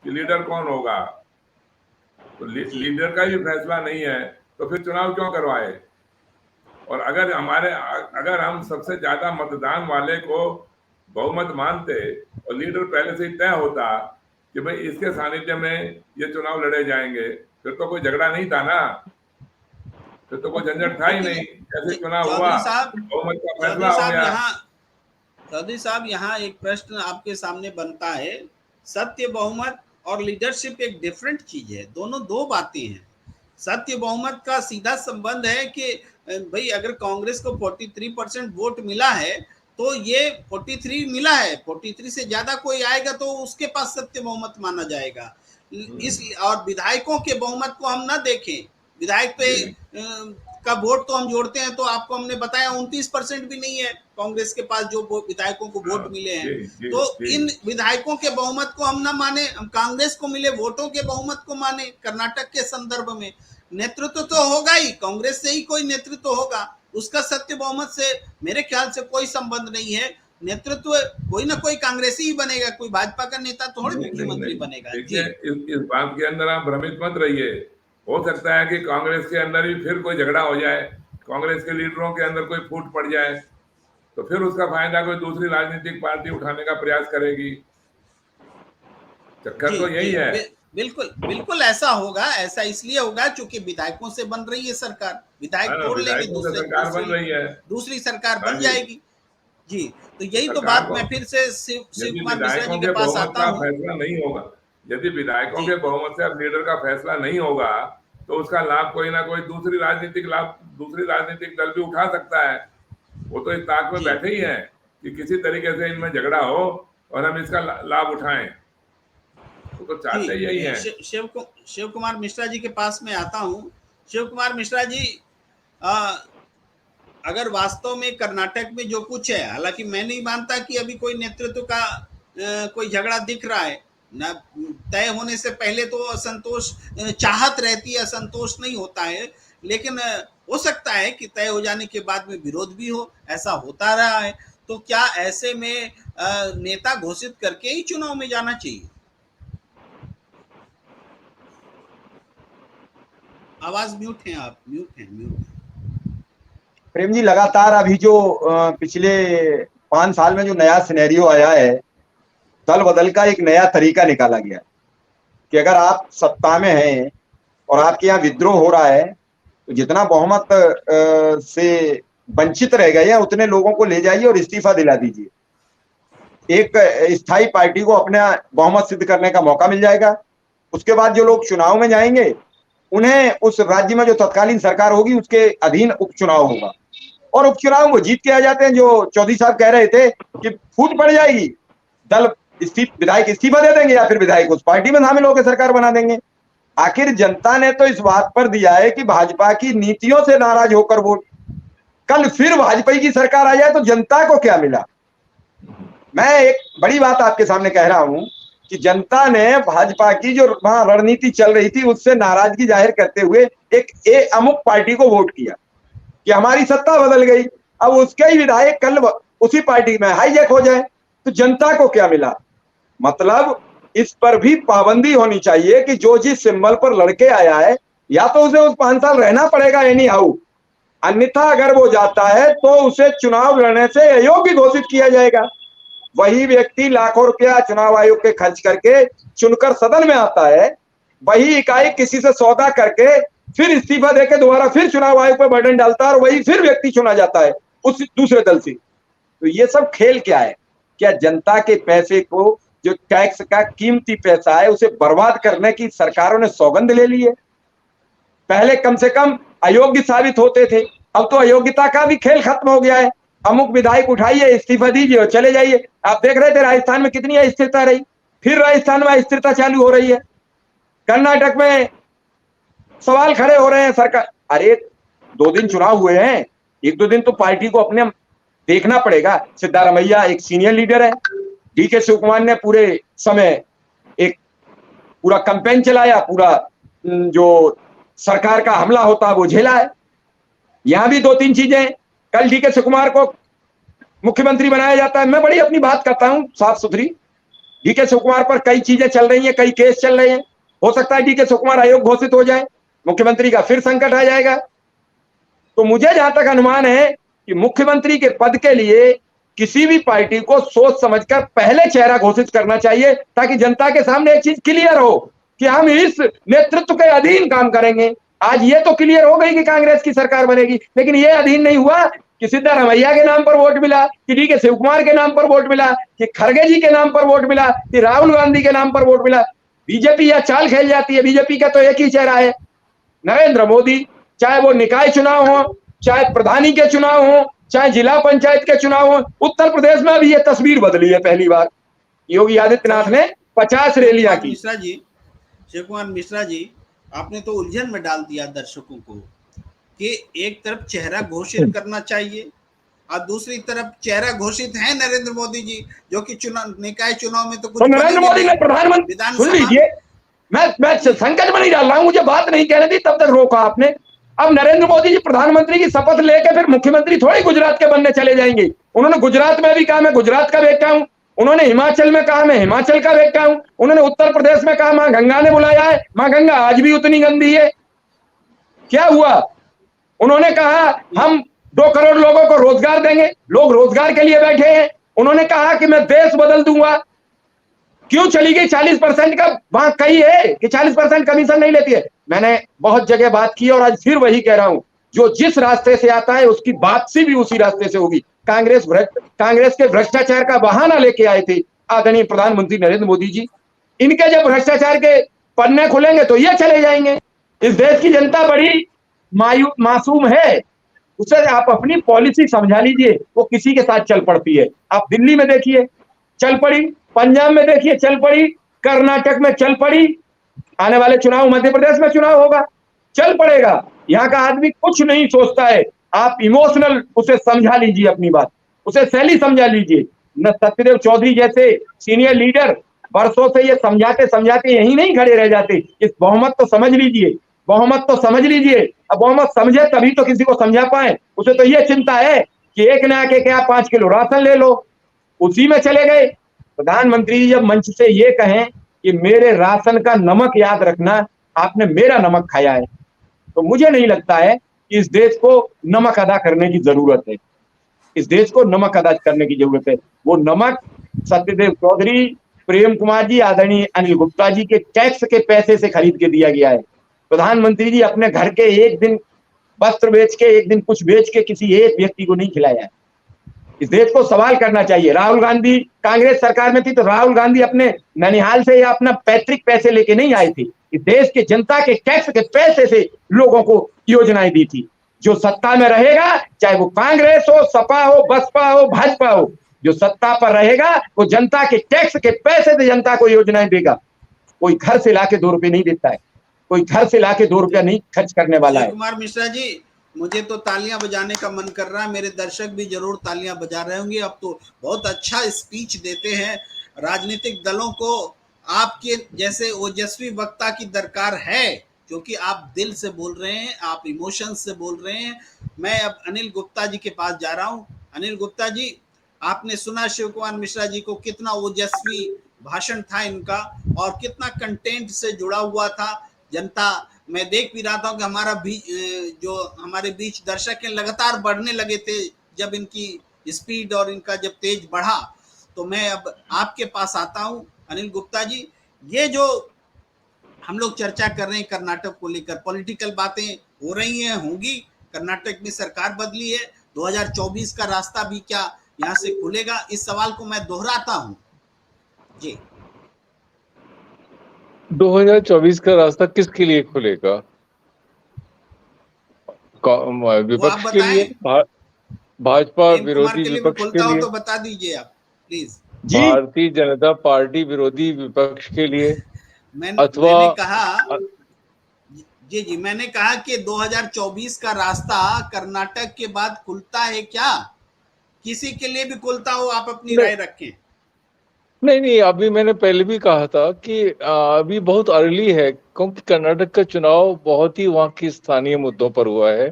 कि लीडर कौन होगा। तो लीडर का ही फैसला नहीं है तो फिर चुनाव क्यों करवाए? और अगर हम सबसे ज्यादा मतदान वाले को बहुमत मानते और लीडर पहले से ही तय होता कि भाई इसके सानिध्य में ये चुनाव लड़े जाएंगे, फिर तो कोई झगड़ा नहीं था ना, फिर तो कोई झंझट था ही नहीं। जैसे चुनाव हुआ, बहुमत का फैसला हो गया। चौधरी साहब, यहाँ एक प्रश्न आपके सामने बनता है। सत्य बहुमत और लीडरशिप एक डिफरेंट चीज है, दोनों दो बातें हैं। सत्य बहुमत का सीधा संबंध है कि भाई अगर कांग्रेस को 43% वोट मिला है तो ये 43 मिला है, 43 से ज्यादा कोई आएगा तो उसके पास सत्य बहुमत माना जाएगा। इस और विधायकों के बहुमत को हम ना देखें, विधायक पे का वोट तो हम जोड़ते हैं, तो आपको हमने बताया 29% भी नहीं है कांग्रेस के पास जो विधायकों को वोट मिले हैं। तो इन विधायकों के बहुमत को हम ना माने, हम कांग्रेस को मिले वोटों के बहुमत को माने। कर्नाटक के संदर्भ में नेतृत्व तो होगा ही, कांग्रेस से ही कोई नेतृत्व होगा, उसका सत्य बहुमत से मेरे ख्याल से कोई संबंध नहीं है। नेतृत्व कोई ना कोई कांग्रेसी ही बनेगा, कोई भाजपा का नेता थोड़ी मुख्यमंत्री बनेगा। इस बात के अंदर आप भ्रमित मत रहिए। हो सकता है कि कांग्रेस के अंदर भी फिर कोई झगड़ा हो जाए, कांग्रेस के लीडरों के अंदर कोई फूट पड़ जाए, तो फिर उसका फायदा कोई दूसरी राजनीतिक पार्टी उठाने का प्रयास करेगी। चक्कर तो यही है। बिल्कुल बिल्कुल ऐसा होगा। ऐसा इसलिए होगा क्योंकि विधायकों से बन रही है सरकार, विधायक तोड़ लेंगे, सरकार बन रही है, दूसरी सरकार बन जाएगी। जी, तो यही तो सरकार बात को, मैं फिर से शिव यदि कुमार मिश्रा जी विधायकों के के पास बहुमत आता का हूँ। फैसला नहीं होगा, यदि विधायकों जी, के बहुमत से अब लीडर का फैसला नहीं होगा, तो उसका लाभ कोई ना कोई दूसरी राजनीतिक दल भी उठा सकता है। वो तो इस ताक में जी, बैठे ही हैं कि किसी तरीके से इनमें झगड़ा हो और हम इसका लाभ उठाएं। वो तो चाहते जी, यही हैं। शिव कुमार मिश्रा जी के पास में आता हूँ। शिव कुमार मिश्रा जी, अ, अगर वास्तव में कर्नाटक में जो कुछ है, हालांकि मैं नहीं मानता कि अभी कोई नेतृत्व का कोई झगड़ा दिख रहा है ना। तय होने से पहले तो असंतोष, चाहत रहती है, असंतोष नहीं होता है, लेकिन हो सकता है कि तय हो जाने के बाद में विरोध भी हो, ऐसा होता रहा है। तो क्या ऐसे में नेता घोषित करके ही चुनाव में जाना चाहिए? आवाज म्यूट है, आप म्यूट हैं, म्यूट हैं। प्रेम जी, लगातार अभी जो पिछले 5 साल में जो नया सिनेरियो आया है, दल बदल का एक नया तरीका निकाला गया कि अगर आप सत्ता में हैं और आपके यहाँ विद्रोह हो रहा है, तो जितना बहुमत से वंचित रह गए हैं उतने लोगों को ले जाइए और इस्तीफा दिला दीजिए। एक स्थायी पार्टी को अपना बहुमत सिद्ध करने का मौका मिल जाएगा। उसके बाद जो लोग चुनाव में जाएंगे, उन्हें उस राज्य में जो तत्कालीन सरकार होगी उसके अधीन उपचुनाव होगा, और उपचुनाव को जीत के आ जाते हैं। जो चौधरी साहब कह रहे थे कि फूट पड़ जाएगी, दल विधायक इस्तीफा दे देंगे या फिर विधायक उस पार्टी में शामिल होकर सरकार बना देंगे। आखिर जनता ने तो इस बात पर दिया है कि भाजपा की नीतियों से नाराज होकर वोट, कल फिर भाजपा की सरकार आ जाए तो जनता को क्या मिला? मैं एक बड़ी बात आपके सामने कह रहा हूं कि जनता ने भाजपा की जो वहां रणनीति चल रही थी उससे नाराजगी जाहिर करते हुए एक अमुक पार्टी को वोट किया कि हमारी सत्ता बदल गई, अब उसके ही विधायक कल उसी पार्टी में हाईजैक हो जाए तो जनता को क्या मिला? मतलब इस पर भी पाबंदी होनी चाहिए कि जो जिस सिंबल पर लड़के आया है, या तो उसे उस 5 साल रहना पड़ेगा एनी हाउ, अन्यथा अगर वो जाता है तो उसे चुनाव लड़ने से अयोग्य घोषित किया जाएगा। वही व्यक्ति लाखों रुपया चुनाव आयोग के खर्च करके चुनकर सदन में आता है, वही इकाई किसी से सौदा करके फिर इस्तीफा देकर दोबारा फिर चुनाव आयोग पर बर्डन डालता है और वही फिर व्यक्ति चुना जाता है उस दूसरे दल से। तो ये सब खेल क्या है? क्या जनता के पैसे को, जो टैक्स का कीमती पैसा है, उसे बर्बाद करने की सरकारों ने सौगंध ले ली है? पहले कम से कम अयोग्य साबित होते थे, अब तो अयोग्यता का भी खेल खत्म हो गया है। अमुक विधायक उठाइए, इस्तीफा दीजिए और चले जाइए। आप देख रहे थे राजस्थान में कितनी अस्थिरता रही, फिर राजस्थान में अस्थिरता चालू हो रही है। कर्नाटक में सवाल खड़े हो रहे हैं सरकार, अरे 2 दिन चुनाव हुए हैं, 1-2 दिन तो पार्टी को अपने देखना पड़ेगा। सिद्धारमैया एक सीनियर लीडर है, डीके शिव कुमार ने पूरे समय एक पूरा कैंपेन चलाया, पूरा जो सरकार का हमला होता है वो झेला है। यहां भी 2-3 चीजें, कल डीके शिव कुमार को मुख्यमंत्री बनाया जाता है, मैं बड़ी अपनी बात करता हूं साफ सुथरी, डीके शिव कुमार पर कई चीजें चल रही हैं, कई केस चल रहे हैं, हो सकता है डीके शिव कुमार आयोग घोषित हो जाए, मुख्यमंत्री का फिर संकट आ जाएगा। तो मुझे जहां तक अनुमान है कि मुख्यमंत्री के पद के लिए किसी भी पार्टी को सोच समझकर पहले चेहरा घोषित करना चाहिए, ताकि जनता के सामने एक चीज क्लियर हो कि हम इस नेतृत्व के अधीन काम करेंगे। आज ये तो क्लियर हो गई कि कांग्रेस की सरकार बनेगी, लेकिन ये अधीन नहीं हुआ कि सिद्धारमैया के नाम पर वोट मिला, कि डीके शिव कुमार के नाम पर वोट मिला, कि खड़गे जी के नाम पर वोट मिला, कि राहुल गांधी के नाम पर वोट मिला। बीजेपी यह चाल खेल जाती है। बीजेपी का तो एक ही चेहरा है, नरेंद्र मोदी। चाहे वो निकाय चुनाव हो, चाहे प्रधानी के चुनाव हो, चाहे जिला पंचायत के चुनाव हो। उत्तर प्रदेश में भी ये तस्वीर बदली है। पहली बार योगी आदित्यनाथ ने 50 रैलियां की। मिश्रा जी, शिव कुमार मिश्रा जी, आपने तो उलझन में डाल दिया दर्शकों को कि एक तरफ चेहरा घोषित करना चाहिए और दूसरी तरफ चेहरा घोषित है नरेंद्र मोदी जी, जो कि निकाय चुनाव में तो कुछ नरेंद्र मोदी ने प्रधानमंत्री, सुन लीजिए, मैं संकट में नहीं डाल रहा हूं, मुझे बात नहीं कहने दी, तब तक रोका आपने। अब नरेंद्र मोदी जी प्रधानमंत्री की शपथ लेकर फिर मुख्यमंत्री थोड़ी गुजरात के बनने चले जाएंगे। उन्होंने गुजरात में भी कहा मैं गुजरात का बेटा हूं, उन्होंने हिमाचल में कहा मैं हिमाचल का बेटा हूं, उन्होंने उत्तर प्रदेश में कहा मां गंगा ने बुलाया है, मां गंगा आज भी उतनी गंदी है। क्या हुआ? उन्होंने कहा हम 2 करोड़ लोगों को रोजगार देंगे, लोग रोजगार के लिए बैठे हैं। उन्होंने कहा कि मैं देश बदल दूंगा, क्यों चली गई 40% का? वहां कही है कि 40% कमीशन नहीं लेती है। मैंने बहुत जगह बात की और आज फिर वही कह रहा हूं, जो जिस रास्ते से आता है उसकी वापसी भी उसी रास्ते से होगी। कांग्रेस के भ्रष्टाचार का बहाना लेके आए थे आदरणीय प्रधानमंत्री नरेंद्र मोदी जी। इनके जब भ्रष्टाचार के पन्ने खुलेंगे तो ये चले जाएंगे। इस देश की जनता बड़ी मासूम है, उसे आप अपनी पॉलिसी समझा लीजिए। वो किसी के साथ चल पड़ती है। आप दिल्ली में देखिए चल पड़ी, पंजाब में देखिए चल पड़ी, कर्नाटक में चल पड़ी, आने वाले चुनाव मध्य प्रदेश में चुनाव होगा, चल पड़ेगा। यहाँ का आदमी कुछ नहीं सोचता है। आप इमोशनल उसे समझा लीजिए, अपनी बात उसे सैली समझा लीजिए। न सत्यदेव चौधरी जैसे सीनियर लीडर वर्षों से ये समझाते समझाते यही नहीं खड़े रह जाते। इस बहुमत तो समझ लीजिए, बहुमत तो समझ लीजिए। अब बहुमत समझे तभी तो किसी को समझा पाए। उसे तो ये चिंता है कि एक न आके क्या 5 किलो राशन ले लो, उसी में चले गए। प्रधानमंत्री जी जब मंच से ये कहें कि मेरे राशन का नमक याद रखना, आपने मेरा नमक खाया है, तो मुझे नहीं लगता है कि इस देश को नमक अदा करने की जरूरत है। इस देश को नमक अदा करने की जरूरत है। वो नमक सत्यदेव चौधरी, प्रेम कुमार जी, आदरणीय अनिल गुप्ता जी के टैक्स के पैसे से खरीद के दिया गया है। प्रधानमंत्री जी अपने घर के एक दिन वस्त्र बेच के, एक दिन कुछ बेच के किसी एक व्यक्ति को नहीं खिलाया है। इस देश को सवाल करना चाहिए। राहुल गांधी कांग्रेस सरकार में थी तो राहुल गांधी अपने ननिहाल से या अपना पैतृक पैसे लेके नहीं आई थी। इस देश के जनता के टैक्स के पैसे से लोगों को योजनाएं दी थी। जो सत्ता में रहेगा, चाहे वो कांग्रेस हो, सपा हो, बसपा हो, भाजपा हो, जो सत्ता पर रहेगा वो जनता के टैक्स के पैसे से जनता को योजनाएं देगा। कोई घर से लाके 2 रुपए नहीं देता है, कोई घर से लाके 2 रुपया नहीं खर्च करने वाला है। कुमार मिश्रा जी, मुझे तो तालियां बजाने का मन कर रहा है, मेरे दर्शक भी जरूर तालियां बजा रहे होंगे। अब तो बहुत अच्छा स्पीच देते हैं। राजनीतिक दलों को आपके जैसे ओजस्वी वक्ता की दरकार है, क्योंकि आप दिल से बोल रहे हैं, आप इमोशन से बोल रहे हैं। मैं अब अनिल गुप्ता जी के पास जा रहा हूं। अनिल गुप्ता जी, आपने सुना शिव कुमार मिश्रा जी को, कितना ओजस्वी भाषण था इनका और कितना कंटेंट से जुड़ा हुआ था। जनता, मैं देख भी रहा था कि हमारा भी जो हमारे बीच दर्शक हैं लगातार बढ़ने लगे थे जब इनकी स्पीड और इनका जब तेज बढ़ा। तो मैं अब आपके पास आता हूं अनिल गुप्ता जी। ये जो हम लोग चर्चा कर रहे हैं कर्नाटक को लेकर, पॉलिटिकल बातें हो रही हैं, होंगी। कर्नाटक में सरकार बदली है, 2024 का रास्ता भी क्या यहाँ से खुलेगा? इस सवाल को मैं दोहराता हूँ जी। 2024 का रास्ता किसके लिए खुलेगा? विपक्ष के लिए, भाजपा विरोधी विपक्ष के लिए, तो बता दीजिए आप प्लीज। भारतीय जनता पार्टी विरोधी विपक्ष के लिए, अथवा मैंने कहा जी मैंने कहा कि 2024 का रास्ता कर्नाटक के बाद खुलता है क्या? किसी के लिए भी खुलता हो, आप अपनी राय रखें। नहीं, अभी मैंने पहले भी कहा था कि अभी बहुत अर्ली है, क्योंकि कर्नाटक का चुनाव बहुत ही वहाँ की स्थानीय मुद्दों पर हुआ है।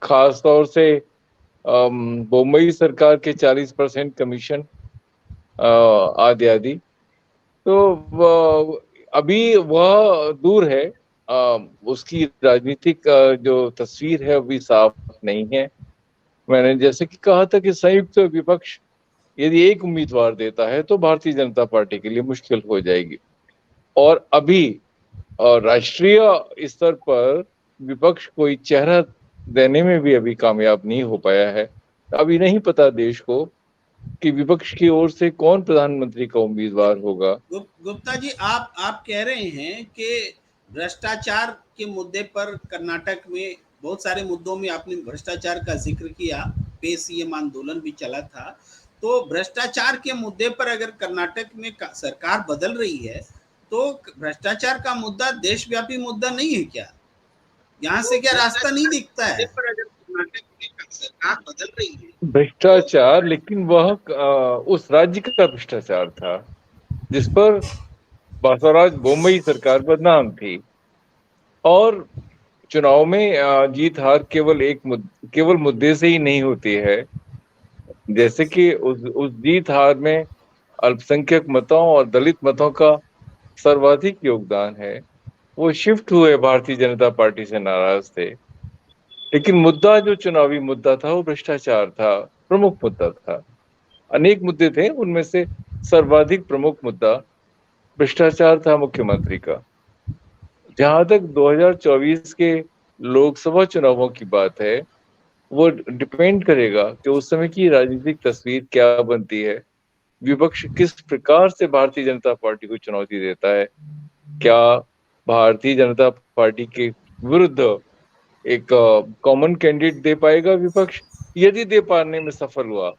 खास तौर से मुंबई सरकार के 40% कमीशन आदि। तो अभी वह दूर है, उसकी राजनीतिक जो तस्वीर है अभी साफ नहीं है। मैंने जैसे कि कहा था कि संयुक्त विपक्ष यदि एक उम्मीदवार देता है तो भारतीय जनता पार्टी के लिए मुश्किल हो जाएगी। और अभी राष्ट्रीय स्तर पर विपक्ष कोई चेहरा देने में भी अभी कामयाब नहीं हो पाया है। अभी नहीं पता देश को कि विपक्ष की ओर से कौन प्रधानमंत्री का उम्मीदवार होगा। गुप्ता जी, आप कह रहे हैं कि भ्रष्टाचार के मुद्दे पर कर्नाटक में बहुत सारे मुद्दों में आपने भ्रष्टाचार का जिक्र किया, पे सीएम आंदोलन भी चला था। तो भ्रष्टाचार के मुद्दे पर अगर कर्नाटक में सरकार बदल रही है तो भ्रष्टाचार का मुद्दा देशव्यापी मुद्दा नहीं है क्या? यहाँ से क्या रास्ता नहीं दिखता है? सरकार बदल रही है भ्रष्टाचार, लेकिन वह उस राज्य का भ्रष्टाचार था जिस पर बसवराज बोम्मई सरकार बदनाम थी। और चुनाव में जीत हार केवल मुद्दे से ही नहीं होती है। जैसे कि उस जीत हार में अल्पसंख्यक मतों और दलित मतों का सर्वाधिक योगदान है। वो शिफ्ट हुए भारतीय जनता पार्टी से नाराज थे, लेकिन मुद्दा जो चुनावी मुद्दा था वो भ्रष्टाचार था, प्रमुख मुद्दा था। अनेक मुद्दे थे, उनमें से सर्वाधिक प्रमुख मुद्दा भ्रष्टाचार था मुख्यमंत्री का। जहां तक 2024 के लोकसभा चुनावों की बात है वो डिपेंड करेगा कि उस समय की राजनीतिक तस्वीर क्या बनती है, विपक्ष किस प्रकार से भारतीय जनता पार्टी को चुनौती देता है। क्या भारतीय जनता पार्टी के विरुद्ध एक कॉमन कैंडिडेट दे पाएगा विपक्ष? यदि दे पाने में सफल हुआ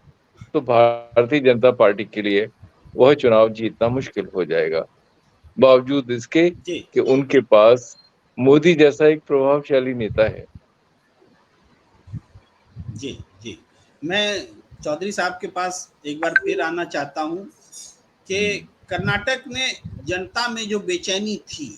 तो भारतीय जनता पार्टी के लिए वह चुनाव जीतना मुश्किल हो जाएगा, बावजूद इसके जी कि उनके पास मोदी जैसा एक प्रभावशाली नेता है। जी जी, मैं चौधरी साहब के पास एक बार फिर आना चाहता हूँ कि कर्नाटक में जनता में जो बेचैनी थी,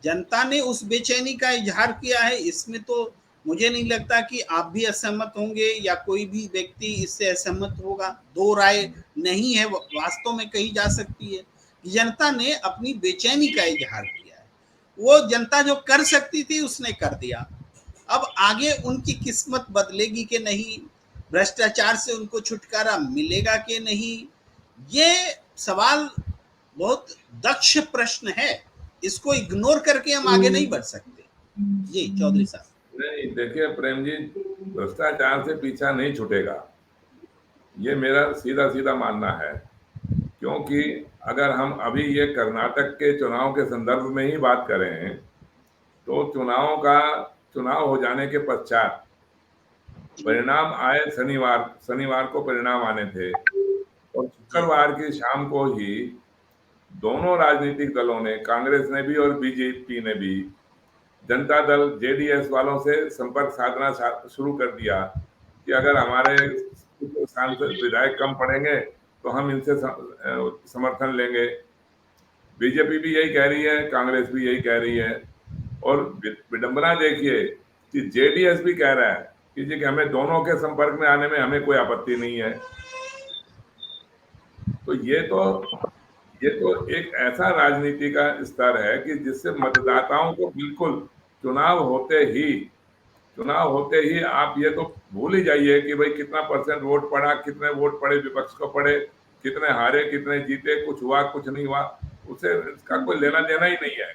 जनता ने उस बेचैनी का इजहार किया है। इसमें तो मुझे नहीं लगता कि आप भी असहमत होंगे या कोई भी व्यक्ति इससे असहमत होगा। दो राय नहीं है, वास्तव में कही जा सकती है कि जनता ने अपनी बेचैनी का इजहार किया है। वो जनता जो कर सकती थी उसने कर दिया। अब आगे उनकी किस्मत बदलेगी कि नहीं, भ्रष्टाचार से उनको छुटकारा मिलेगा कि नहीं, ये सवाल बहुत दक्ष प्रश्न है। इसको इग्नोर करके हम आगे नहीं बढ़ सकते। जी चौधरी साहब। नहीं, देखिए प्रेम जी, भ्रष्टाचार से पीछा नहीं छूटेगा, ये मेरा सीधा सीधा मानना है। क्योंकि अगर हम अभी ये कर्नाटक के चुनाव के संदर्भ में ही बात करें तो चुनाव हो जाने के पश्चात परिणाम आए शनिवार को परिणाम आने थे और शुक्रवार की शाम को ही दोनों राजनीतिक दलों ने, कांग्रेस ने भी और बीजेपी ने भी, जनता दल जेडीएस वालों से संपर्क साधना शुरू कर दिया कि अगर हमारे सांसद विधायक कम पड़ेंगे तो हम इनसे समर्थन लेंगे। बीजेपी भी यही कह रही है, कांग्रेस भी यही कह रही है। और विडंबना देखिए कि जेडीएस भी कह रहा है कि जी हमें दोनों के संपर्क में आने में हमें कोई आपत्ति नहीं है। तो ये तो एक ऐसा राजनीति का स्तर है कि जिससे मतदाताओं को बिल्कुल चुनाव होते ही आप ये तो भूल ही जाइए कि भाई कितना % वोट पड़ा, कितने वोट पड़े विपक्ष को पड़े, कितने हारे कितने जीते, कुछ हुआ कुछ नहीं हुआ, उसे इसका कोई लेना देना ही नहीं है।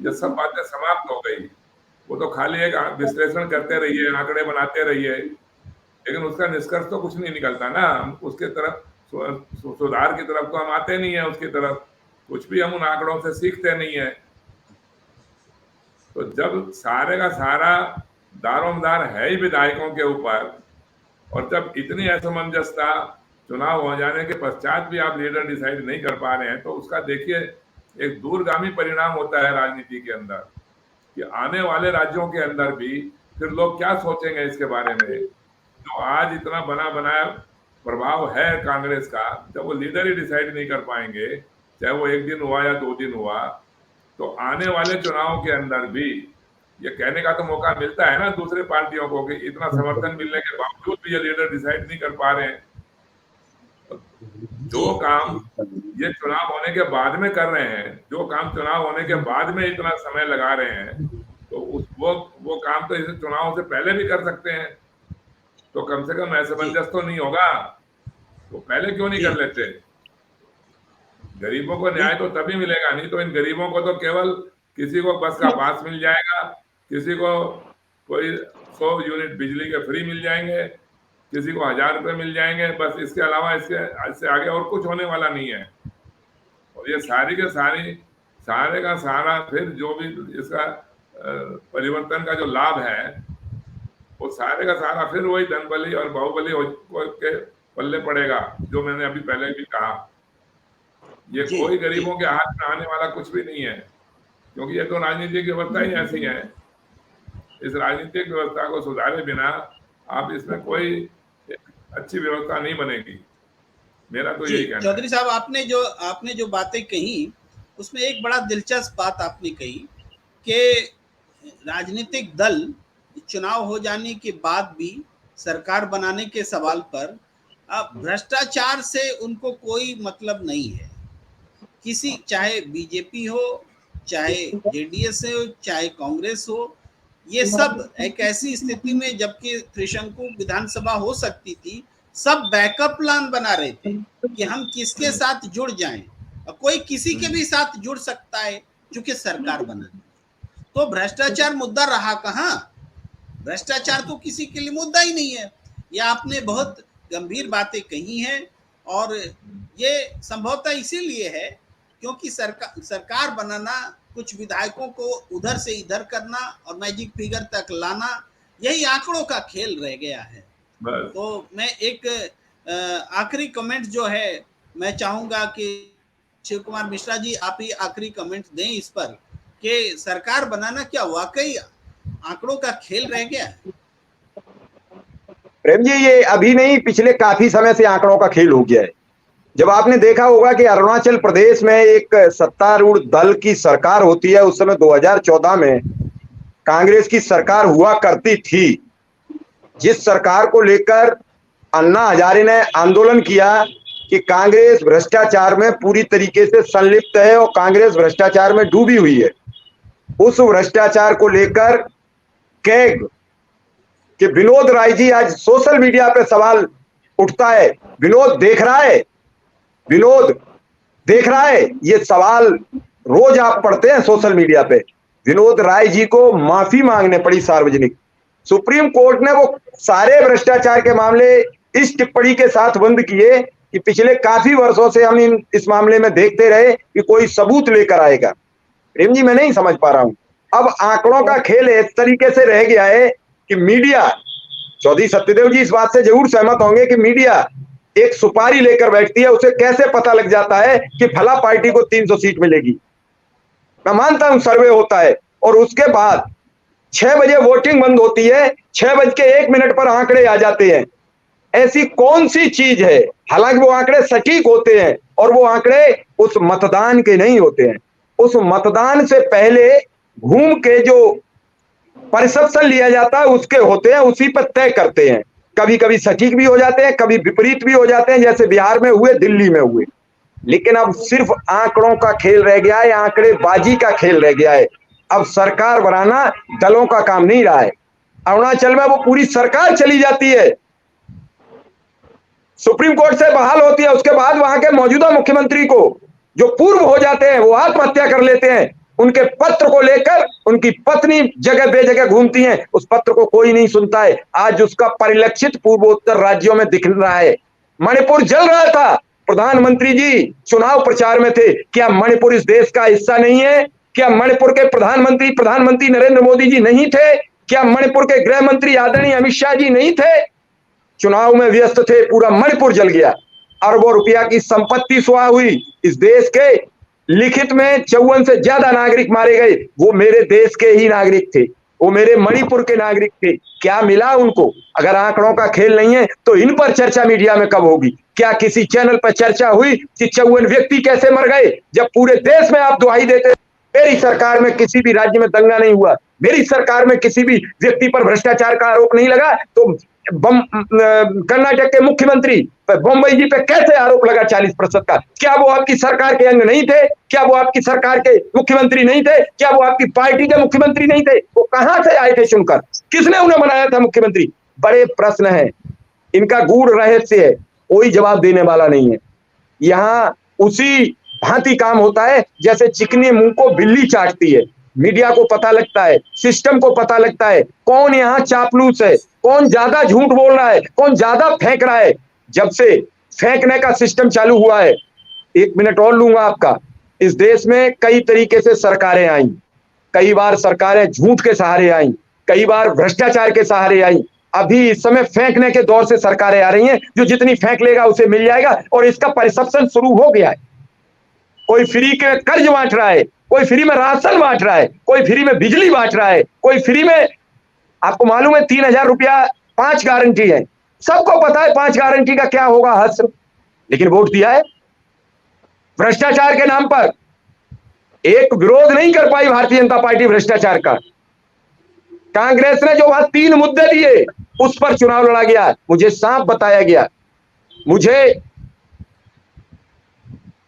ये सब बातें समाप्त हो गई। वो तो खाली एक विश्लेषण करते रहिए, आंकड़े बनाते रहिए, लेकिन उसका निष्कर्ष तो कुछ नहीं निकलता ना। उसके तरफ सुधार की तरफ तो हम आते नहीं है, उसकी तरफ कुछ भी हम उन आंकड़ों से सीखते नहीं है। तो जब सारे का सारा दारोमदार है ही विधायकों के ऊपर, और जब इतनी असमंजसता चुनाव हो जाने के पश्चात भी आप लीडर डिसाइड नहीं कर पा रहे हैं, तो उसका देखिए एक दूरगामी परिणाम होता है राजनीति के अंदर कि आने वाले राज्यों के अंदर भी फिर लोग क्या सोचेंगे इसके बारे में। जो आज इतना बना बनाया प्रभाव है कांग्रेस का, जब वो लीडर ही डिसाइड नहीं कर पाएंगे, चाहे वो एक दिन हुआ या 2 दिन हुआ, तो आने वाले चुनाव के अंदर भी ये कहने का तो मौका मिलता है ना दूसरे पार्टियों को कि इतना समर्थन मिलने के बावजूद भी ये लीडर डिसाइड नहीं कर पा रहे हैं। जो काम ये चुनाव होने के बाद में कर रहे हैं, जो काम चुनाव होने के बाद में इतना समय लगा रहे हैं, तो वो काम तो इस चुनाव से पहले भी कर सकते हैं। तो कम से कम असमंजस तो नहीं होगा, तो पहले क्यों नहीं कर लेते? गरीबों को न्याय तो तभी मिलेगा, नहीं तो इन गरीबों को तो केवल किसी को बस का पास मिल जाएगा, किसी को कोई 100 यूनिट बिजली के फ्री मिल जाएंगे, किसी को 1000 रुपए मिल जाएंगे, बस इसके अलावा इससे आगे और कुछ होने वाला नहीं है। और ये सारे का सारा फिर जो भी इसका परिवर्तन का जो लाभ है, वो सारे का सारा फिर वही धनबली और बाहुबली के पल्ले पड़ेगा, जो मैंने अभी पहले भी कहा। ये कोई गरीबों के हाथ में आने वाला कुछ भी नहीं है, क्योंकि ये तो राजनीतिक व्यवस्था ही ऐसी है। इस राजनीतिक व्यवस्था को सुधारे बिना आप इसमें कोई अच्छी व्यवस्था नहीं बनेगी। मेरा तो यही कहना है। चौधरी साहब, आपने जो बातें कही उसमें एक बड़ा दिलचस्प बात आपने कही कि राजनीतिक दल चुनाव हो जाने के बाद भी सरकार बनाने के सवाल पर भ्रष्टाचार से उनको कोई मतलब नहीं है। किसी, चाहे बीजेपी हो, चाहे जेडीएस हो, चाहे कांग्रेस हो, ये सब एक ऐसी स्थिति में जबकि त्रिशंकु विधानसभा हो सकती थी, सब बैकअप प्लान बना रहे थे कि हम किसके साथ जुड़ जाएं, और कोई किसी के भी साथ जुड़ सकता है क्योंकि सरकार बना। तो भ्रष्टाचार मुद्दा रहा कहाँ? भ्रष्टाचार तो किसी के लिए मुद्दा ही नहीं है। ये आपने बहुत गंभीर बातें कही हैं और ये संभवतः इसीलिए है क्योंकि सरकार बनाना, कुछ विधायकों को उधर से इधर करना और मैजिक फिगर तक लाना, यही आंकड़ों का खेल रह गया है। तो मैं एक आखिरी कमेंट जो है मैं चाहूंगा कि शिव कुमार मिश्रा जी आप ही आखिरी कमेंट दें इस पर कि सरकार बनाना क्या वाकई आंकड़ों का खेल रह गया है? प्रेम जी, ये अभी नहीं, पिछले काफी समय से आंकड़ों का खेल हो गया है। जब आपने देखा होगा कि अरुणाचल प्रदेश में एक सत्तारूढ़ दल की सरकार होती है, उस समय 2014 में कांग्रेस की सरकार हुआ करती थी, जिस सरकार को लेकर अन्ना हजारे ने आंदोलन किया कि कांग्रेस भ्रष्टाचार में पूरी तरीके से संलिप्त है और कांग्रेस भ्रष्टाचार में डूबी हुई है। उस भ्रष्टाचार को लेकर कैग कि विनोद राय जी, आज सोशल मीडिया पे सवाल उठता है, विनोद देख रहा है, विनोद देख रहा है, ये सवाल रोज आप पढ़ते हैं सोशल मीडिया पे। विनोद राय जी को माफी मांगने पड़ी सार्वजनिक। सुप्रीम कोर्ट ने वो सारे भ्रष्टाचार के मामले इस टिप्पणी के साथ बंद किए कि पिछले काफी वर्षों से हम इस मामले में देखते रहे कि कोई सबूत लेकर आएगा। प्रेम जी, मैं नहीं समझ पा रहा हूं, अब आंकड़ों का खेल इस तरीके से रह गया है कि मीडिया, चौधरी सत्यदेव जी इस बात से जरूर सहमत होंगे कि मीडिया एक सुपारी लेकर बैठती है, उसे कैसे पता लग जाता है कि फला पार्टी को 300 सीट मिलेगी। मैं मानता हूं सर्वे होता है और उसके बाद 6 बजे वोटिंग बंद होती है, 6:01 पर आंकड़े आ जाते हैं। ऐसी कौन सी चीज है, हालांकि वो आंकड़े सटीक होते हैं और वो आंकड़े उस मतदान के नहीं होते हैं, उस मतदान से पहले घूम के जो परसेप्शन लिया जाता है उसके होते हैं, उसी पर तय करते हैं। कभी कभी सटीक भी हो जाते हैं, कभी विपरीत भी हो जाते हैं, जैसे बिहार में हुए, दिल्ली में हुए। लेकिन अब सिर्फ आंकड़ों का खेल रह गया है, आंकड़ेबाजी का खेल रह गया है। अब सरकार बनाना दलों का काम नहीं रहा है। अरुणाचल में वो पूरी सरकार चली जाती है, सुप्रीम कोर्ट से बहाल होती है, उसके बाद वहां के मौजूदा मुख्यमंत्री को जो पूर्व हो जाते हैं वो आत्महत्या कर लेते हैं। उनके पत्र को लेकर उनकी पत्नी जगह बेजगह घूमती हैं, उस पत्र को कोई नहीं सुनता है। आज उसका परिलक्षित पूर्वोत्तर राज्यों में दिख रहा है। मणिपुर जल रहा था, प्रधानमंत्री जी चुनाव प्रचार में थे। क्या मणिपुर इस देश का हिस्सा नहीं है? क्या मणिपुर के प्रधानमंत्री नरेंद्र मोदी जी नहीं थे? क्या मणिपुर के गृह मंत्री आदरणीय अमित शाह जी नहीं थे? चुनाव में व्यस्त थे, पूरा मणिपुर जल गया। अरबों रुपया की संपत्ति सुहा हुई। इस देश के लिखित में 54 से ज्यादा नागरिक मारे गए, वो मेरे देश के ही नागरिक थे, वो मेरे मणिपुर के नागरिक थे। क्या मिला उनको? अगर आंकड़ों का खेल नहीं है तो इन पर चर्चा मीडिया में कब होगी? क्या किसी चैनल पर चर्चा हुई कि 54 व्यक्ति कैसे मर गए, जब पूरे देश में आप दुहाई देते मेरी सरकार में किसी भी राज्य में दंगा नहीं हुआ, मेरी सरकार में किसी भी व्यक्ति पर भ्रष्टाचार का आरोप नहीं लगा, तो कर्नाटक के मुख्यमंत्री बम्बई जी पे कैसे आरोप लगा 40% का? क्या वो आपकी सरकार के अंग नहीं थे? क्या वो आपकी सरकार के मुख्यमंत्री नहीं थे? क्या वो आपकी पार्टी के मुख्यमंत्री नहीं थे? वो कहां से आए थे चुनकर? किसने उन्हें बनाया था मुख्यमंत्री? बड़े प्रश्न हैं, इनका गूढ़ रहस्य है, कोई जवाब देने वाला नहीं है। यहाँ उसी भांति काम होता है जैसे चिकने मुंह को बिल्ली चाटती है। मीडिया को पता लगता है, सिस्टम को पता लगता है कौन यहाँ चापलूस है, कौन ज्यादा झूठ बोल रहा है, कौन ज्यादा फेंक रहा है। जब से फेंकने का सिस्टम चालू हुआ है, 1 मिनट और लूंगा आपका, इस देश में कई तरीके से सरकारें आई, कई बार सरकारें झूठ के सहारे आई, कई बार भ्रष्टाचार के सहारे आई। अभी इस समय फेंकने के दौर से सरकारें आ रही हैं, जो जितनी फेंक लेगा उसे मिल जाएगा, और इसका परसेप्शन शुरू हो गया है। कोई फ्री के कर्ज बांट रहा है, कोई फ्री में राशन बांट रहा है, कोई फ्री में बिजली बांट रहा है, कोई फ्री में, आपको मालूम है 3000 रुपया 5 गारंटी है। सबको पता है 5 गारंटी का क्या होगा हश्र, लेकिन वोट दिया है भ्रष्टाचार के नाम पर। एक विरोध नहीं कर पाई भारतीय जनता पार्टी भ्रष्टाचार का। कांग्रेस ने जो वहां 3 मुद्दे दिए उस पर चुनाव लड़ा गया, मुझे सांप बताया गया, मुझे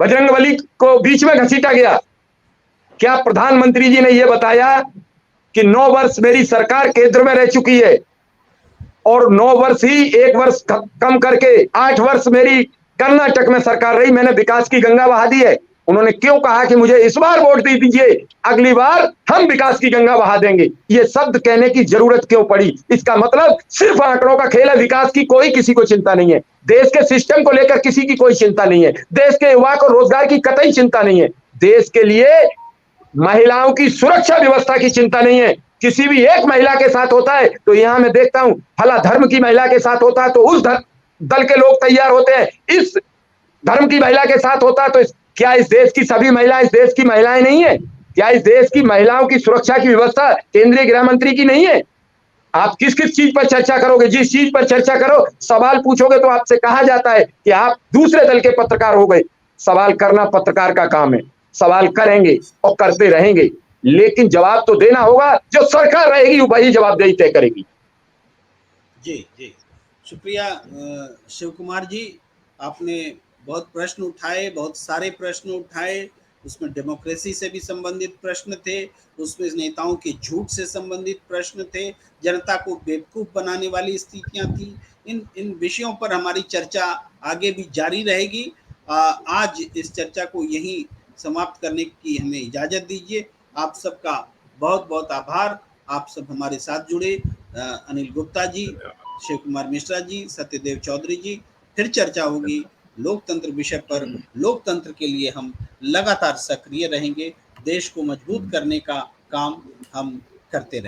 बजरंगबली को बीच में घसीटा गया। क्या प्रधानमंत्री जी ने यह बताया कि 9 वर्ष मेरी सरकार केंद्र में रह चुकी है और 9 वर्ष ही 1 वर्ष कम करके 8 वर्ष मेरी कर्नाटक में सरकार रही, मैंने विकास की गंगा बहा दी है। उन्होंने क्यों कहा कि मुझे इस बार वोट दे दीजिए, अगली बार हम विकास की गंगा बहा देंगे। ये शब्द कहने की जरूरत क्यों पड़ी? इसका मतलब सिर्फ आंकड़ों का खेल है, विकास की कोई किसी को चिंता नहीं है, देश के सिस्टम को लेकर किसी की कोई चिंता नहीं है, देश के युवा को रोजगार की कतई चिंता नहीं है, देश के लिए महिलाओं की सुरक्षा व्यवस्था की चिंता नहीं है। किसी भी एक महिला के साथ होता है तो यहां मैं देखता हूं फला धर्म की महिला के साथ होता है तो उस दल के लोग तैयार होते हैं, इस धर्म की महिला के साथ होता है तो क्या इस देश की सभी महिलाएं इस देश की महिलाएं नहीं है? क्या इस देश की महिलाओं की सुरक्षा की व्यवस्था केंद्रीय गृह मंत्री की नहीं है? आप किस किस चीज पर चर्चा करोगे? जिस चीज पर चर्चा करो, सवाल पूछोगे तो आपसे कहा जाता है कि आप दूसरे दल के पत्रकार हो गए। सवाल करना पत्रकार का काम है, सवाल करेंगे और करते रहेंगे, लेकिन जवाब तो देना होगा। जो सरकार रहेगी वही जवाबदेही तय करेगी। जी जी, शुक्रिया शिव कुमार जी, आपने बहुत प्रश्न उठाए, बहुत सारे प्रश्न उठाए। उसमें डेमोक्रेसी से भी संबंधित प्रश्न थे, उसमें नेताओं के झूठ से संबंधित प्रश्न थे, जनता को बेवकूफ़ बनाने वाली स्थितियां थी। इन विषयों पर हमारी चर्चा आगे भी जारी रहेगी। आज इस चर्चा को यहीं समाप्त करने की हमें इजाज़त दीजिए। आप सबका बहुत बहुत आभार। आप सब हमारे साथ जुड़े, अनिल गुप्ता जी, शिव कुमार मिश्रा जी, सत्यदेव चौधरी जी। फिर चर्चा होगी लोकतंत्र विषय पर। लोकतंत्र के लिए हम लगातार सक्रिय रहेंगे, देश को मजबूत करने का काम हम करते रहेंगे।